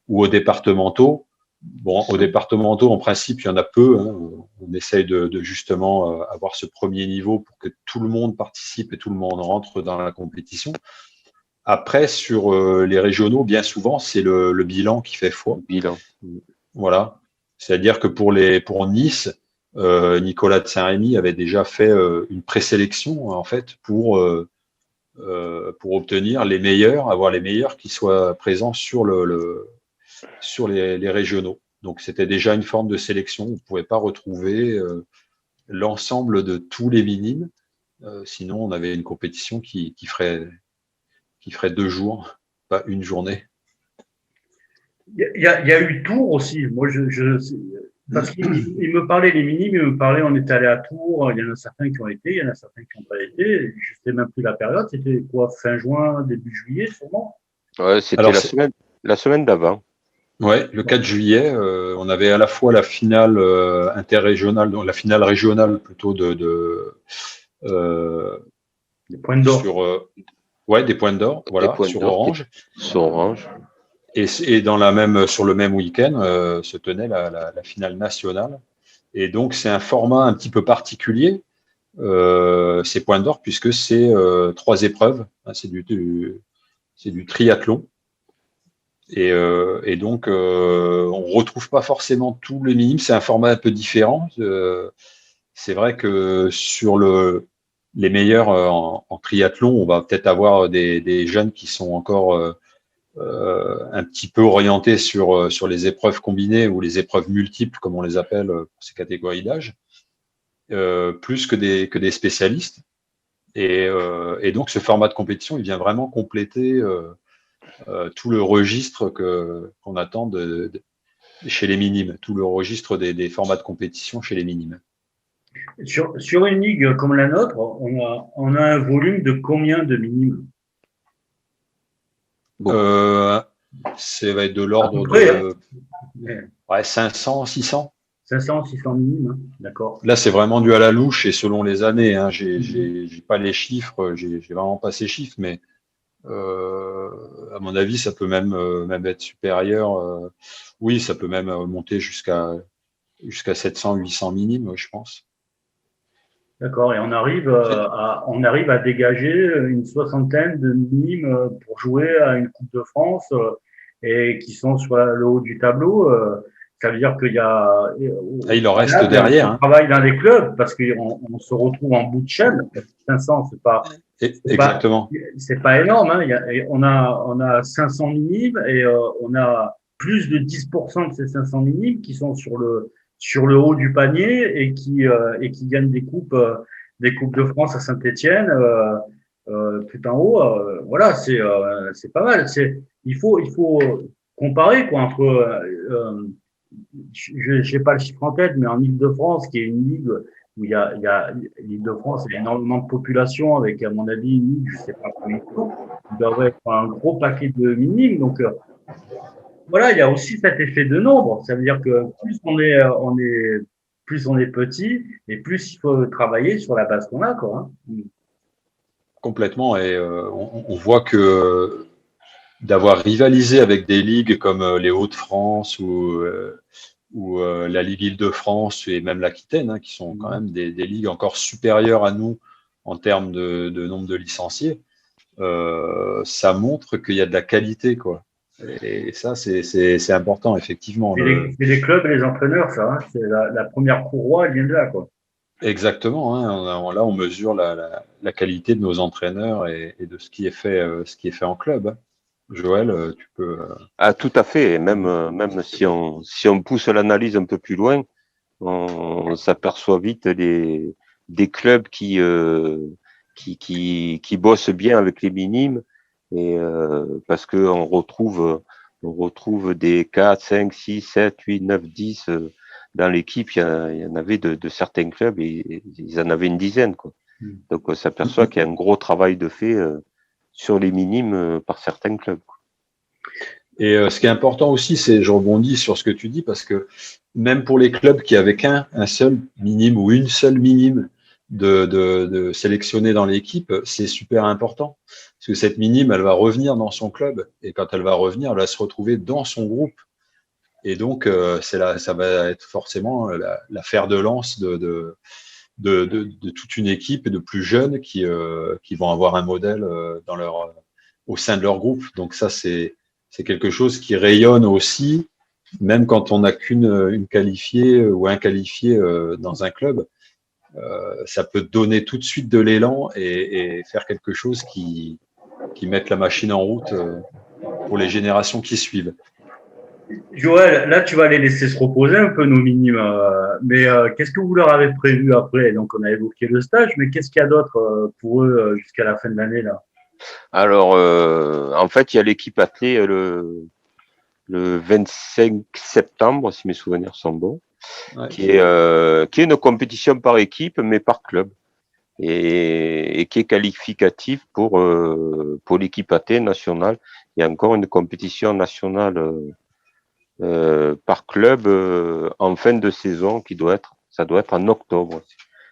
ou aux départementaux, bon, aux départementaux, en principe, il y en a peu. Hein. On essaye de justement avoir ce premier niveau pour que tout le monde participe et tout le monde rentre dans la compétition. Après, sur les régionaux, bien souvent, c'est le bilan qui fait foi. Bilan. Voilà. C'est-à-dire que pour Nice, Nicolas de Saint-Rémy avait déjà fait une présélection en fait pour obtenir les meilleurs, avoir les meilleurs qui soient présents sur sur les régionaux. Donc c'était déjà une forme de sélection. On ne pouvait pas retrouver l'ensemble de tous les minimes. Sinon, on avait une compétition qui ferait 2 jours, pas une journée. Il y a eu Tours aussi. Moi, parce qu'il me parlait les minimes, il me parlait, on était allé à Tours, il y en a certains qui ont été, il y en a certains qui n'ont pas été. Je ne sais même plus la période, c'était quoi, fin juin, début juillet, sûrement? Ouais, c'était la semaine d'avant. Ouais, le 4 juillet, on avait à la fois la finale interrégionale, donc la finale régionale plutôt des points d'or. Des points d'or, voilà, sur Orange. Sur Orange. Et sur le même week-end se tenait la finale nationale. Et donc, c'est un format un petit peu particulier, ces points d'or, puisque c'est 3 épreuves. Hein, c'est du triathlon. Et donc, on retrouve pas forcément tous les minimes. C'est un format un peu différent. C'est vrai que sur les meilleurs en triathlon, on va peut-être avoir des jeunes qui sont encore un petit peu orientés sur les épreuves combinées ou les épreuves multiples, comme on les appelle pour ces catégories d'âge, plus que des spécialistes. Et donc, ce format de compétition, il vient vraiment compléter tout le registre qu'on attend chez les minimes, tout le registre des formats de compétition chez les minimes. Sur une ligue comme la nôtre, on a un volume de combien de minimes? Ça va être de l'ordre de 500, 600. 500, 600 minimes, hein. D'accord. Là, c'est vraiment dû à la louche et selon les années. Hein. J'ai pas les chiffres, j'ai vraiment pas ces chiffres, mais à mon avis, ça peut même être supérieur. Oui, ça peut même monter jusqu'à 700, 800 minimes, je pense. D'accord. Et on arrive à dégager une soixantaine de minimes pour jouer à une Coupe de France et qui sont sur le haut du tableau. Ça veut dire qu'il y a. Il en reste derrière. On travaille dans les clubs parce qu'on se retrouve en bout de chaîne. 500, c'est pas. Exactement. C'est pas énorme. Hein. On a 500 minimes et on a plus de 10% de ces 500 minimes qui sont sur le haut du panier et qui gagnent des coupes de France à Saint-Étienne tout en haut. Voilà, c'est pas mal. Il faut comparer quoi entre je n'ai pas le chiffre en tête, mais en Île-de-France, qui est une ligue où il y a l'Île-de-France, il y a énormément de population avec, à mon avis, une ligue, je ne sais pas combien il doit y avoir un gros paquet de minimes. Donc, voilà, il y a aussi cet effet de nombre. Ça veut dire que plus on est petit et plus il faut travailler sur la base qu'on a, quoi. Hein. Complètement. Et on voit que d'avoir rivalisé avec des ligues comme les Hauts-de-France ou la Ligue Île-de-France et même l'Aquitaine, hein, qui sont quand même des ligues encore supérieures à nous en termes de nombre de licenciés, ça montre qu'il y a de la qualité, quoi. Et ça, c'est important, effectivement. C'est les clubs et les entraîneurs, ça. Hein. C'est la première courroie, elle vient de là, quoi. Exactement. Hein. Là, on mesure la qualité de nos entraîneurs et de ce qui est fait en club. Hein. Joël, tu peux. Ah, tout à fait. Et même si on pousse l'analyse un peu plus loin, on s'aperçoit vite des clubs qui bossent bien avec les minimes. Et parce que on retrouve des 4, 5, 6, 7, 8, 9, 10 dans l'équipe. Il y en avait de certains clubs et ils en avaient une dizaine, quoi. Donc on s'aperçoit qu'il y a un gros travail de fait sur les minimes par certains clubs, quoi. Et ce qui est important aussi, c'est, je rebondis sur ce que tu dis, parce que même pour les clubs qui avaient un seul minime ou une seule minime de sélectionner dans l'équipe, c'est super important. Parce que cette minime, elle va revenir dans son club. Et quand elle va revenir, elle va se retrouver dans son groupe. Et donc, ça va être forcément la fer de lance de toute une équipe et de plus jeunes qui vont avoir un modèle au sein de leur groupe. Donc ça, c'est quelque chose qui rayonne aussi, même quand on n'a une qualifiée ou un qualifié dans un club. Ça peut donner tout de suite de l'élan et faire quelque chose qui mette la machine en route pour les générations qui suivent. Joël, là, tu vas les laisser se reposer un peu, nos minimes. Mais qu'est-ce que vous leur avez prévu après? Donc, on a évoqué le stage, mais qu'est-ce qu'il y a d'autre pour eux jusqu'à la fin de l'année, là? Alors, en fait, il y a l'équipe athlée le 25 septembre, si mes souvenirs sont bons, Ouais. qui est une compétition par équipe, mais par club, et qui est qualificatif pour l'équipe athlée nationale. Il y a encore une compétition nationale par club en fin de saison ça doit être en octobre,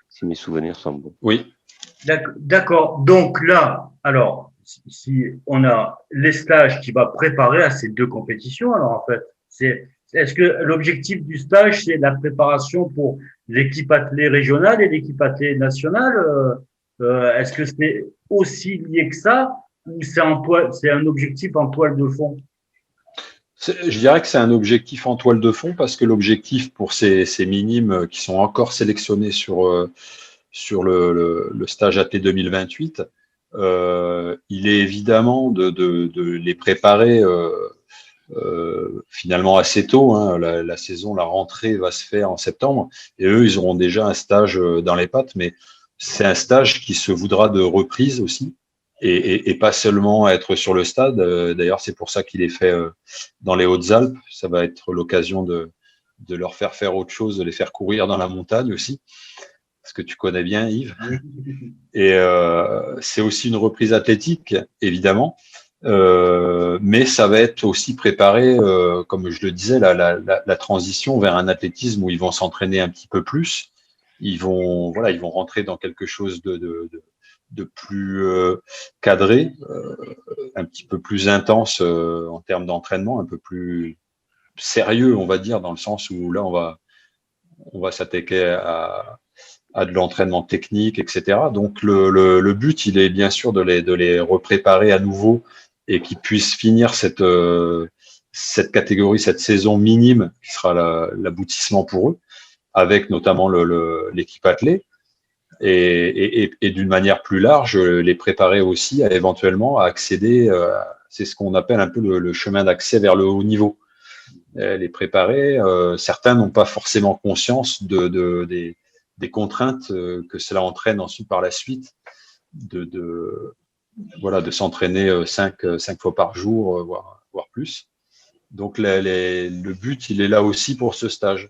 si mes souvenirs sont bons. Oui. D'accord. Donc là, alors, si on a les stages qui va préparer à ces deux compétitions, alors en fait, est-ce que l'objectif du stage, c'est la préparation pour l'équipe athlée régionale et l'équipe athlée nationale? Est-ce que c'est aussi lié que ça ou c'est un objectif en toile de fond? Je dirais que c'est un objectif en toile de fond parce que l'objectif pour ces minimes qui sont encore sélectionnés sur le stage AT 2028, il est évidemment de les préparer finalement assez tôt. Hein. La saison, la rentrée va se faire en septembre et eux, ils auront déjà un stage dans les pattes, mais c'est un stage qui se voudra de reprise aussi. Et pas seulement être sur le stade. D'ailleurs, c'est pour ça qu'il est fait dans les Hautes-Alpes. Ça va être l'occasion de leur faire autre chose, de les faire courir dans la montagne aussi, parce que tu connais bien Yves. Et c'est aussi une reprise athlétique, évidemment, mais ça va être aussi préparé, comme je le disais, la transition vers un athlétisme où ils vont s'entraîner un petit peu plus. Ils vont rentrer dans quelque chose de plus cadré, un petit peu plus intense en termes d'entraînement, un peu plus sérieux, on va dire, dans le sens où là, on va s'attaquer à de l'entraînement technique, etc. Donc, le but, il est bien sûr de les repréparer à nouveau et qu'ils puissent finir cette catégorie, cette saison minime qui sera l'aboutissement pour eux, avec notamment l'équipe athlée. Et d'une manière plus large, les préparer aussi à éventuellement à accéder, c'est ce qu'on appelle un peu le chemin d'accès vers le haut niveau. Les préparer, certains n'ont pas forcément conscience des contraintes que cela entraîne ensuite par la suite, de s'entraîner 5 fois par jour, voire plus. Donc le but, il est là aussi pour ce stage.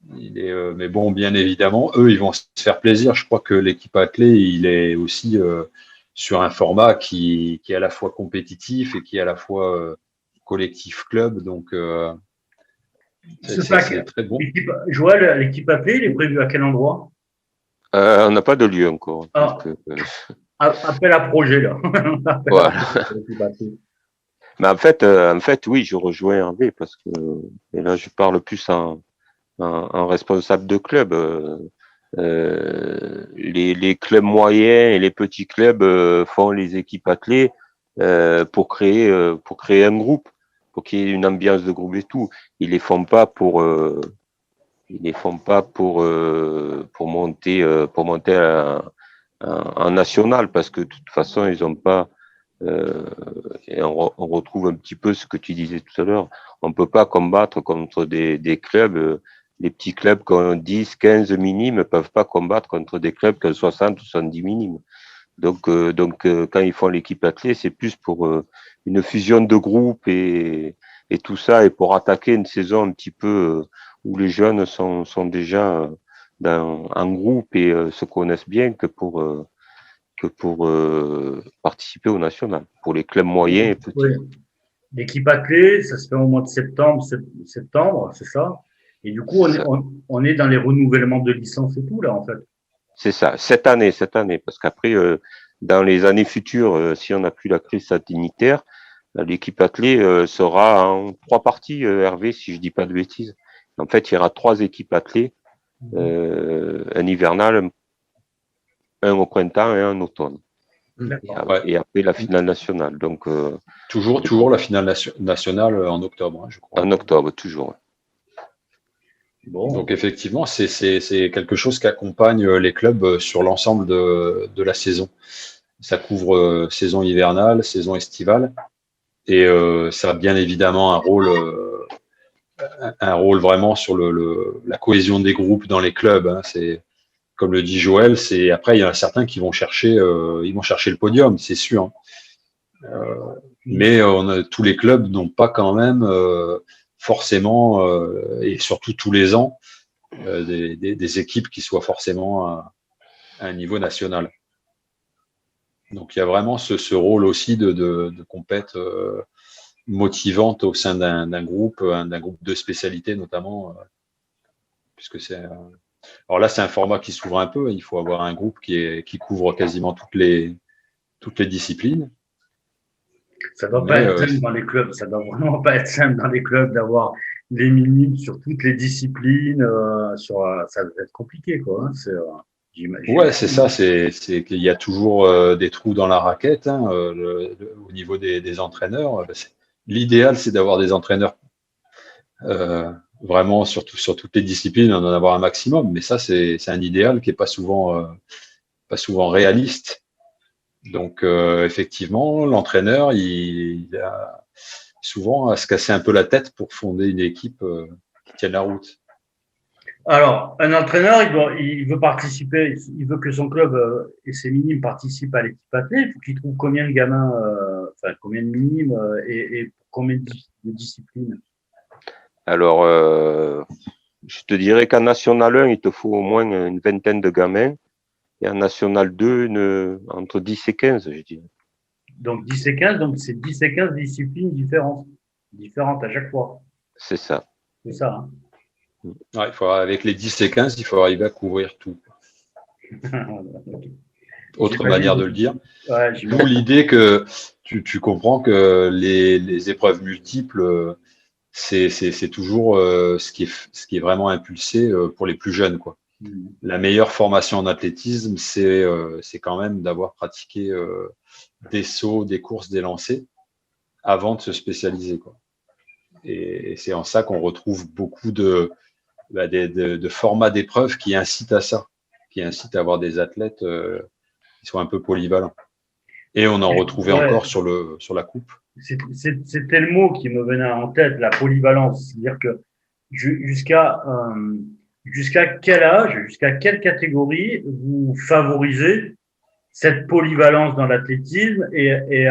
Mais bon, bien évidemment, eux, ils vont se faire plaisir. Je crois que l'équipe athlée, il est aussi sur un format qui est à la fois compétitif et qui est à la fois collectif club. Donc, c'est très bon. Joël, l'équipe athlée, il est prévu à quel endroit? On n'a pas de lieu encore. Ah, appel à projet, là. Voilà. Mais en fait, oui, je rejoins Hervé parce que, et là, je parle plus en responsable de club. Les clubs moyens et les petits clubs font les équipes athlées pour créer un groupe, pour qu'il y ait une ambiance de groupe et tout. Ils les font pas pour monter en national parce que de toute façon ils ont pas et on retrouve un petit peu ce que tu disais tout à l'heure. On peut pas combattre contre des clubs. Les petits clubs qui ont 10, 15 minimes ne peuvent pas combattre contre des clubs qui ont 60 ou 70 minimes. Donc, quand ils font l'équipe athlée, c'est plus pour une fusion de groupe et tout ça, et pour attaquer une saison un petit peu où les jeunes sont déjà en groupe et se connaissent bien que pour participer au national, pour les clubs moyens et petits. Oui. l'équipe athlée, ça se fait au mois de septembre, c'est ça? Et du coup, on est dans les renouvellements de licence et tout, là, en fait. C'est ça, cette année, parce qu'après, dans les années futures, si on n'a plus la crise sanitaire, l'équipe athlée sera en 3 parties, Hervé, si je dis pas de bêtises. En fait, il y aura 3 équipes athlées, un hivernal, un au printemps et un en automne. Et après la finale nationale. Donc toujours la finale nationale en octobre, je crois. En octobre, toujours. Bon. Donc effectivement, c'est quelque chose qui accompagne les clubs sur l'ensemble de la saison. Ça couvre saison hivernale, saison estivale, et ça a bien évidemment un rôle vraiment sur la cohésion des groupes dans les clubs. Hein. C'est comme le dit Joël, c'est après il y en a certains qui vont chercher le podium, c'est sûr. Mais tous les clubs n'ont pas quand même forcément et surtout tous les ans des équipes qui soient forcément à un niveau national. Donc il y a vraiment ce rôle aussi de compète motivante au sein d'un groupe de spécialité notamment, puisque c'est alors là c'est un format qui s'ouvre un peu. Il faut avoir un groupe qui couvre quasiment toutes les disciplines. Ça doit pas être simple dans les clubs. Ça doit vraiment pas être simple dans les clubs d'avoir les minimes sur toutes les disciplines. Ça doit être compliqué, quoi. Ouais, c'est ça. C'est qu'il y a toujours des trous dans la raquette hein, au niveau des entraîneurs. L'idéal, c'est d'avoir des entraîneurs vraiment sur toutes les disciplines, en avoir un maximum. Mais ça, c'est un idéal qui est pas souvent réaliste. Donc effectivement, l'entraîneur, il a souvent à se casser un peu la tête pour fonder une équipe qui tienne la route. Alors, un entraîneur, il veut participer, il veut que son club et ses minimes participent à l'équipe athlée. Il faut qu'il trouve combien de gamins, combien de minimes et combien de disciplines. Alors, je te dirais qu'en National 1, il te faut au moins une vingtaine de gamins. Et en National 2, entre 10 et 15, je dirais. Donc 10 et 15, donc c'est 10 et 15 disciplines différentes à chaque fois. C'est ça. C'est ça. Hein. Ouais, avec les 10 et 15, il faut arriver à couvrir tout. Autre manière de le dire. Ouais, d'où l'idée que tu comprends que les épreuves multiples, c'est toujours ce qui est vraiment impulsé pour les plus jeunes, quoi. La meilleure formation en athlétisme, c'est quand même d'avoir pratiqué des sauts, des courses, des lancers avant de se spécialiser, quoi. Et c'est en ça qu'on retrouve beaucoup de formats d'épreuves qui incitent à ça, qui incitent à avoir des athlètes qui soient un peu polyvalents. Et on en retrouvait encore sur la coupe. C'était le mot qui me venait en tête, la polyvalence. C'est-à-dire que jusqu'à quel âge, jusqu'à quelle catégorie vous favorisez cette polyvalence dans l'athlétisme et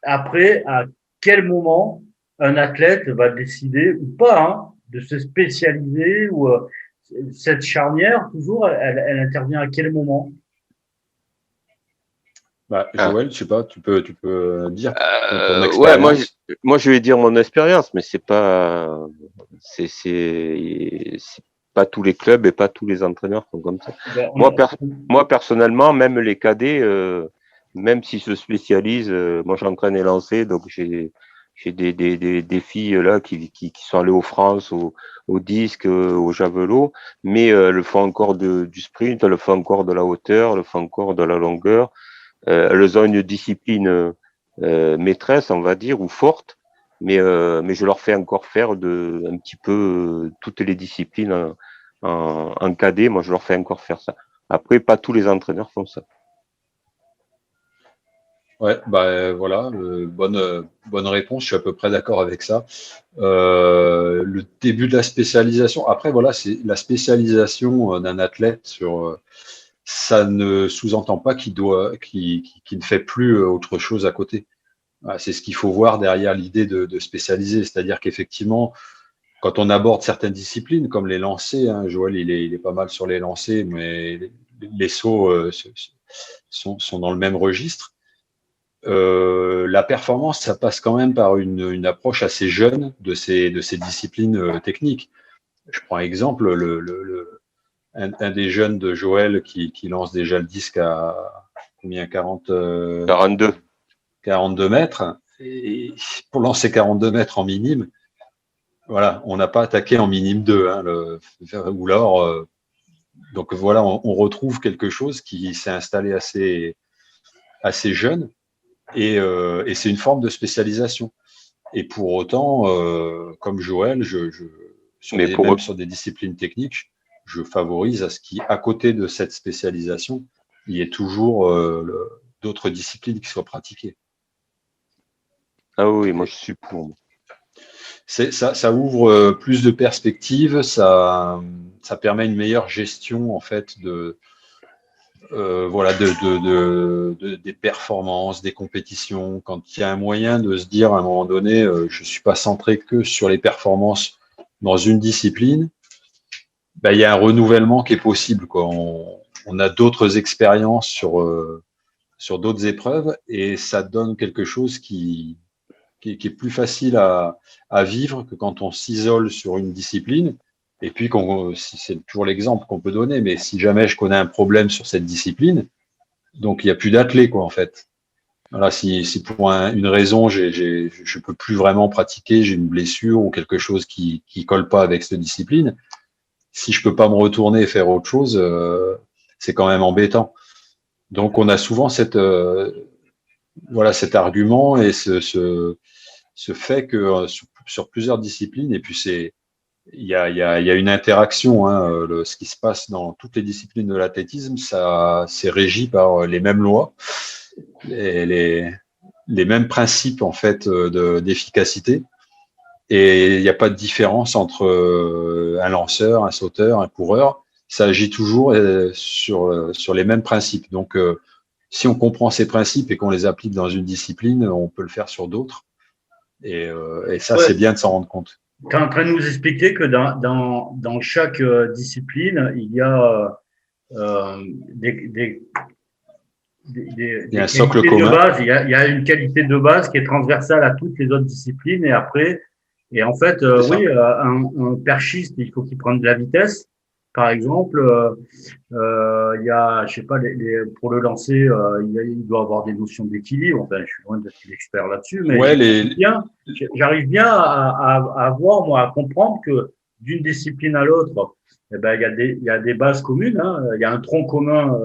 après, à quel moment un athlète va décider ou pas hein, de se spécialiser ou cette charnière, toujours, elle intervient à quel moment? Joël, je sais pas, tu peux dire ton expérience. Ouais, moi je vais dire mon expérience, mais c'est pas tous les clubs et pas tous les entraîneurs sont comme ça. Moi personnellement, même les cadets, même s'ils se spécialisent, moi j'entraîne et lancer, donc j'ai des filles là qui sont allées aux France, au disque, au javelot, mais elles font encore du sprint, elles font encore de la hauteur, elles font encore de la longueur. Elles ont une discipline maîtresse, on va dire, ou forte, mais je leur fais encore faire un petit peu toutes les disciplines en cadet. Moi, je leur fais encore faire ça. Après, pas tous les entraîneurs font ça. Ouais, voilà, bonne réponse. Je suis à peu près d'accord avec ça. Le début de la spécialisation. Après, voilà, c'est la spécialisation d'un athlète sur. Ça ne sous-entend pas qu'il ne fait plus autre chose à côté. C'est ce qu'il faut voir derrière l'idée de spécialiser. C'est-à-dire qu'effectivement, quand on aborde certaines disciplines, comme les lancers, hein, Joël, il est pas mal sur les lancers, mais les sauts sont dans le même registre. La performance, ça passe quand même par une approche assez jeune de ces disciplines techniques. Je prends exemple un des jeunes de Joël qui lance déjà le disque à combien 42. 42 mètres. Et pour lancer 42 mètres en minime, voilà, on n'a pas attaqué en minime 2. Hein, ou alors, donc voilà, on retrouve quelque chose qui s'est installé assez jeune et c'est une forme de spécialisation. Et pour autant, comme Joël, même sur des disciplines techniques, je favorise à ce qu'à côté de cette spécialisation, il y ait toujours d'autres disciplines qui soient pratiquées. Ah oui, moi je suis pour. Ça ouvre plus de perspectives, ça permet une meilleure gestion en fait des performances, des compétitions. Quand il y a un moyen de se dire à un moment donné, je suis pas centré que sur les performances dans une discipline, ben, il y a un renouvellement qui est possible, quoi. On a d'autres expériences sur d'autres épreuves et ça donne quelque chose qui est plus facile à vivre que quand on s'isole sur une discipline. Et puis, si c'est toujours l'exemple qu'on peut donner, mais si jamais je connais un problème sur cette discipline, donc il n'y a plus d'athlètes, quoi, en fait. Voilà, si pour une raison, je peux plus vraiment pratiquer, j'ai une blessure ou quelque chose qui colle pas avec cette discipline, si je peux pas me retourner et faire autre chose, c'est quand même embêtant. Donc, on a souvent cet argument et ce fait que sur plusieurs disciplines, et puis il y a une interaction. Hein, ce qui se passe dans toutes les disciplines de l'athlétisme, c'est régi par les mêmes lois, les mêmes principes en fait d'efficacité. Et il n'y a pas de différence entre un lanceur, un sauteur, un coureur. Ça agit toujours sur les mêmes principes. Donc, si on comprend ces principes et qu'on les applique dans une discipline, on peut le faire sur d'autres. Et ça, c'est bien de s'en rendre compte. Tu es en train de nous expliquer que dans chaque discipline, il y a des il y a un socle qualités commun. de base. Il y a une qualité de base qui est transversale à toutes les autres disciplines. Et en fait, un perchiste, il faut qu'il prenne de la vitesse. Par exemple, il y a, je sais pas, pour le lancer, il doit avoir des notions d'équilibre. Enfin, je suis loin d'être l'expert là-dessus, mais j'arrive bien à voir, moi, à comprendre que d'une discipline à l'autre, eh ben, il y a des bases communes, hein, il y a un tronc commun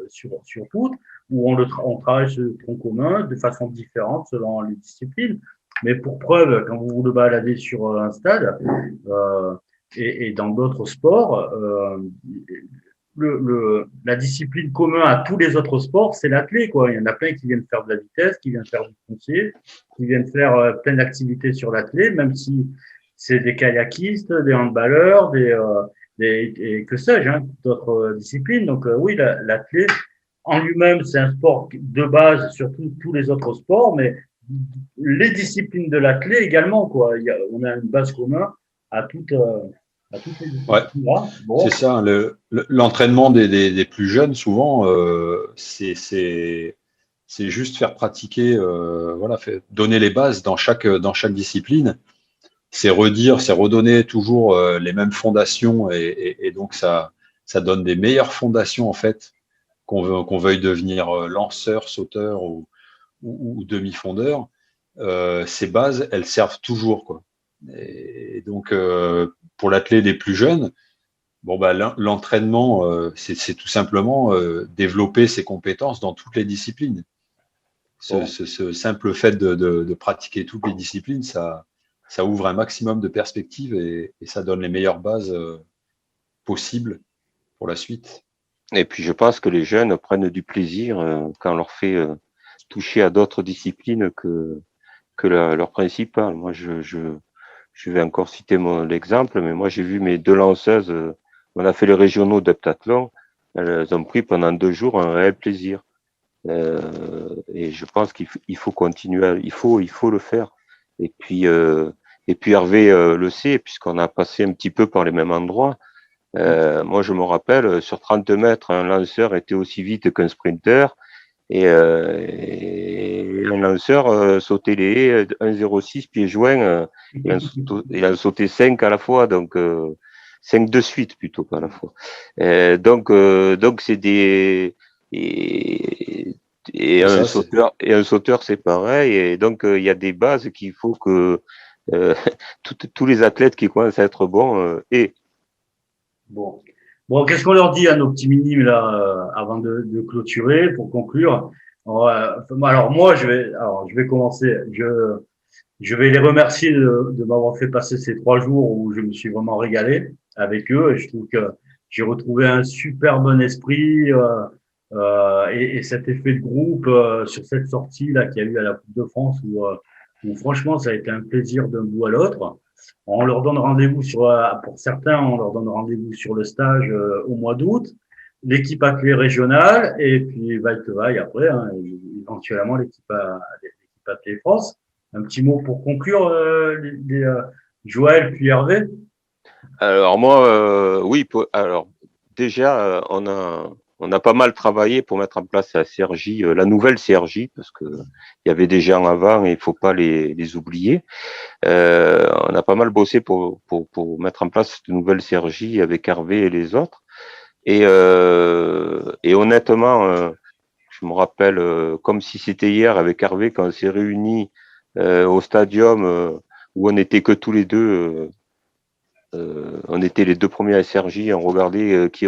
sur toutes, où on travaille ce tronc commun de façon différente selon les disciplines. Mais pour preuve, quand vous vous baladez sur un stade, et dans d'autres sports, la discipline commune à tous les autres sports, c'est l'athlète, quoi. Il y en a plein qui viennent faire de la vitesse, qui viennent faire du foncier, qui viennent faire plein d'activités sur l'athlète, même si c'est des kayakistes, des handballeurs, et que sais-je, hein, d'autres disciplines. Donc oui, l'athlète en lui-même, c'est un sport de base sur tous les autres sports, mais les disciplines de l'athlète également, quoi. On a une base commune à toutes les disciplines là. Bon. C'est ça, l'entraînement des plus jeunes, souvent, c'est juste faire pratiquer, donner les bases dans chaque discipline. C'est redonner toujours les mêmes fondations et donc ça donne des meilleures fondations en fait, qu'on veuille devenir lanceur, sauteur ou demi-fondeur. Ces bases, elles servent toujours, quoi. Et donc, pour l'athlète des plus jeunes, l'entraînement, c'est tout simplement développer ses compétences dans toutes les disciplines. Ce simple fait de pratiquer toutes les disciplines, ça ouvre un maximum de perspectives et ça donne les meilleures bases possibles pour la suite. Et puis, je pense que les jeunes prennent du plaisir quand on leur fait toucher à d'autres disciplines que leur principale. Moi, je vais encore citer l'exemple, mais moi, j'ai vu mes deux lanceuses, on a fait les régionaux d'heptathlon, elles ont pris pendant 2 jours un réel plaisir. Et je pense qu'il faut continuer, il faut le faire. Et puis Hervé le sait, puisqu'on a passé un petit peu par les mêmes endroits. Moi, je me rappelle, sur 30 mètres, un lanceur était aussi vite qu'un sprinter. Et un lanceur sautait les haies 1,06 pieds joints, il en sautait 5 à la fois, donc 5 de suite plutôt qu'à la fois. Donc c'est des et un sauteur c'est pareil, et donc il y a des bases qu'il faut que tous les athlètes qui commencent à être bons aient. Bon. Bon, qu'est-ce qu'on leur dit à nos petits minimes là avant de clôturer pour conclure? Alors moi, je vais commencer. Je vais les remercier de m'avoir fait passer ces 3 jours où je me suis vraiment régalé avec eux. Et je trouve que j'ai retrouvé un super bon esprit et cet effet de groupe sur cette sortie là qu'il y a eu à la Coupe de France où franchement ça a été un plaisir d'un bout à l'autre. On leur donne rendez-vous pour certains, on leur donne rendez-vous sur le stage au mois d'août, l'équipe athlée régionale et puis vaille que vaille après, hein, éventuellement l'équipe athlée France. Un petit mot pour conclure, Joël puis Hervé. Alors moi, oui. Alors déjà, on a pas mal travaillé pour mettre en place la CRJ, la nouvelle CRJ, parce que il y avait des gens avant et il faut pas les oublier. On a pas mal bossé pour mettre en place cette nouvelle CRJ avec Hervé et les autres. Et honnêtement, je me rappelle comme si c'était hier avec Hervé quand on s'est réunis au stadium où on n'était que tous les deux. On était les 2 premiers à SRJ, on regardait à qui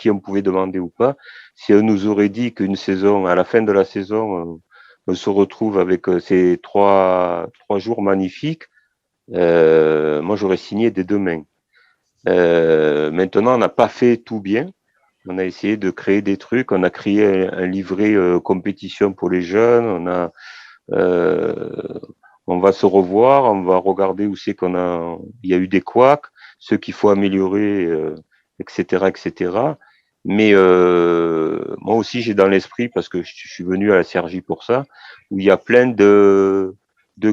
on pouvait demander ou pas. Si on nous aurait dit qu'une saison, à la fin de la saison, on se retrouve avec ces trois jours magnifiques, moi j'aurais signé des 2 mains. Maintenant, on n'a pas fait tout bien. On a essayé de créer des trucs. On a créé un livret compétition pour les jeunes. On va se revoir, on va regarder où c'est il y a eu des couacs, ce qu'il faut améliorer, etc., etc. Mais moi aussi, j'ai dans l'esprit, parce que je suis venu à la CRJ pour ça, où il y a plein de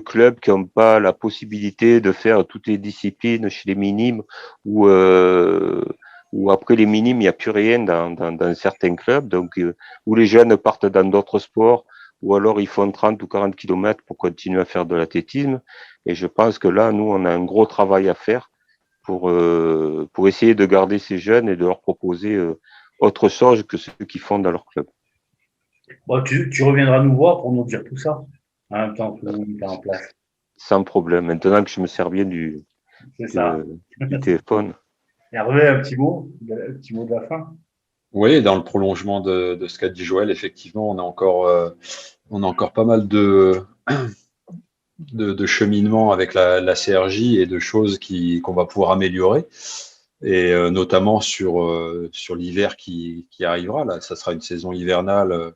clubs qui n'ont pas la possibilité de faire toutes les disciplines chez les minimes, où après les minimes, il n'y a plus rien dans certains clubs, donc où les jeunes partent dans d'autres sports, ou alors ils font 30 ou 40 kilomètres pour continuer à faire de l'athlétisme. Et je pense que là, nous, on a un gros travail à faire pour essayer de garder ces jeunes et de leur proposer autre chose que ce qu'ils font dans leur club. Bon, tu reviendras nous voir pour nous dire tout ça, en même temps que tout est en place. Sans problème. Maintenant que je me sers bien du téléphone. Hervé, un petit mot de la fin. Oui, dans le prolongement de ce qu'a dit Joël, effectivement, on a encore pas mal de cheminement avec la CRJ et de choses qu'on va pouvoir améliorer, et notamment sur l'hiver qui arrivera. Là, ça sera une saison hivernale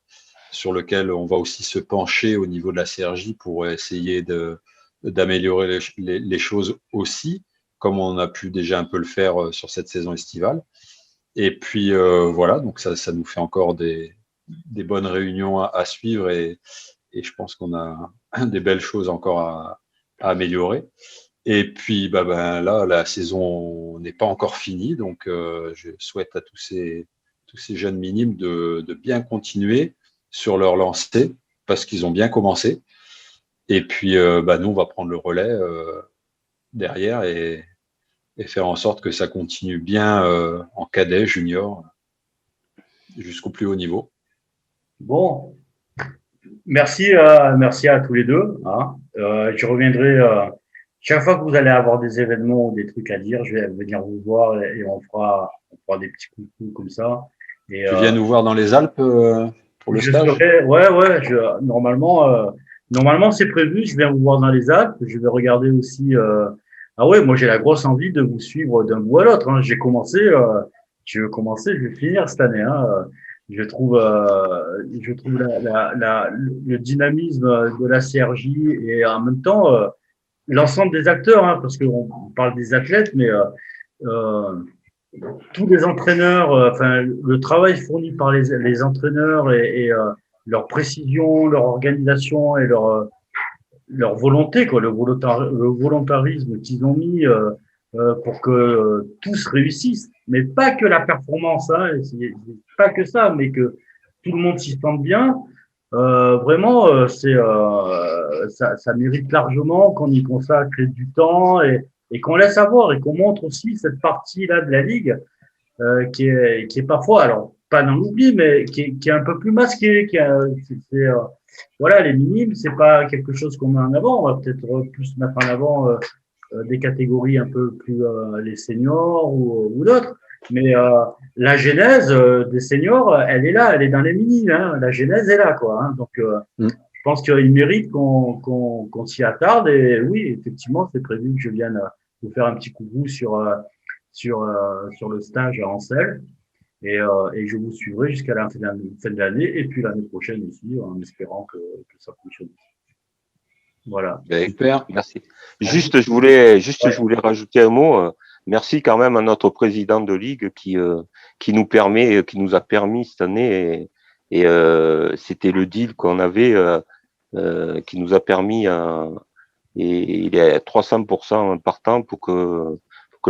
sur laquelle on va aussi se pencher au niveau de la CRJ pour essayer d'améliorer les choses aussi, comme on a pu déjà un peu le faire sur cette saison estivale. Et puis voilà, donc ça nous fait encore des bonnes réunions à suivre, et je pense qu'on a des belles choses encore à améliorer. Et puis là, la saison n'est pas encore finie, donc je souhaite à tous ces jeunes minimes de bien continuer sur leur lancée, parce qu'ils ont bien commencé. Et puis nous, on va prendre le relais derrière et faire en sorte que ça continue bien en cadet, junior, jusqu'au plus haut niveau. Bon, merci à tous les deux. Hein. Je reviendrai chaque fois que vous allez avoir des événements ou des trucs à dire, je vais venir vous voir et on fera des petits coups comme ça. Et, tu viens nous voir dans les Alpes pour le stage? Normalement c'est prévu. Je viens vous voir dans les Alpes. Je vais regarder aussi. Ah ouais, moi j'ai la grosse envie de vous suivre d'un bout à l'autre. Hein. J'ai commencé, je vais finir cette année. Hein. Je trouve le dynamisme de la CRJ et en même temps l'ensemble des acteurs, hein, parce qu'on parle des athlètes, mais tous les entraîneurs, le travail fourni par les entraîneurs et leur précision, leur organisation et leur volonté, quoi, le volontarisme qu'ils ont mis pour que tous réussissent, mais pas que la performance, hein, c'est pas que ça, mais que tout le monde s'y sente bien. Vraiment, ça mérite largement qu'on y consacre du temps et qu'on laisse avoir et qu'on montre aussi cette partie-là de la ligue qui est parfois, alors pas dans l'oubli, mais qui est un peu plus masquée. Voilà, les minimes, c'est pas quelque chose qu'on met en avant. On va peut-être plus mettre en avant des catégories un peu plus les seniors ou d'autres. Mais la genèse des seniors, elle est là, elle est dans les minimes. Hein. La genèse est là, quoi. Hein. Donc, je pense qu'il mérite qu'on s'y attarde. Et oui, effectivement, c'est prévu que je vienne vous faire un petit coucou sur le stage à Ansel. Et je vous suivrai jusqu'à la fin de l'année et puis l'année prochaine aussi, en espérant que ça fonctionne. Voilà. Super. Merci. Juste, je voulais rajouter un mot. Merci quand même à notre président de ligue qui nous a permis cette année et c'était le deal qu'on avait qui nous a permis et il est à 300% partant pour que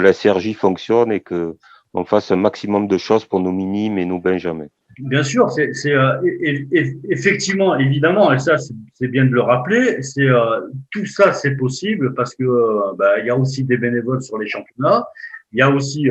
la CRJ fonctionne et que on fasse un maximum de choses pour nos minimes et nos benjamins. Bien sûr, effectivement, évidemment, et ça, c'est bien de le rappeler, tout ça, c'est possible parce que il y a aussi des bénévoles sur les championnats, il y a aussi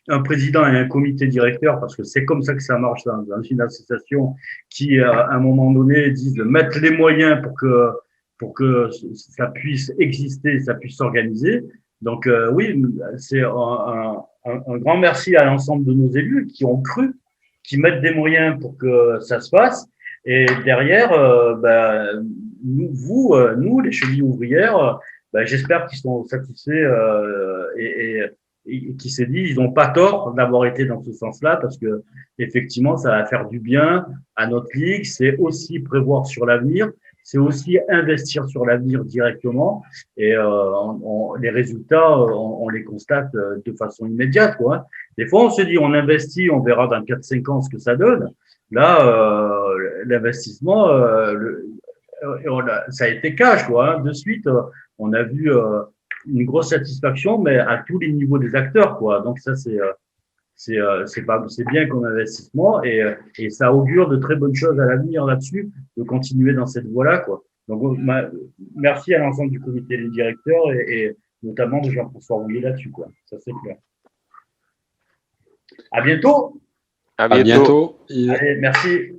un président et un comité directeur parce que c'est comme ça que ça marche dans une association qui, à un moment donné, disent de mettre les moyens pour que ça puisse exister, ça puisse s'organiser. Donc oui, c'est un grand merci à l'ensemble de nos élus qui ont cru, qui mettent des moyens pour que ça se passe. Et derrière, nous, les chevilles ouvrières, j'espère qu'ils sont satisfaits et qui s'est dit ils n'ont pas tort d'avoir été dans ce sens-là parce que effectivement ça va faire du bien à notre ligue. C'est aussi prévoir sur l'avenir, c'est aussi investir sur l'avenir directement et les résultats on les constate de façon immédiate quoi. Hein. Des fois on se dit on investit, on verra dans 4-5 ans ce que ça donne. Là l'investissement ça a été cash quoi. Hein. De suite on a vu une grosse satisfaction, mais à tous les niveaux des acteurs, quoi. Donc ça, c'est bien comme investissement et ça augure de très bonnes choses à l'avenir là-dessus, de continuer dans cette voie-là, quoi. Donc merci à l'ensemble du comité des directeurs et notamment de Jean-François Rouillet là-dessus, quoi. Ça c'est clair. À bientôt. À bientôt. Allez, merci.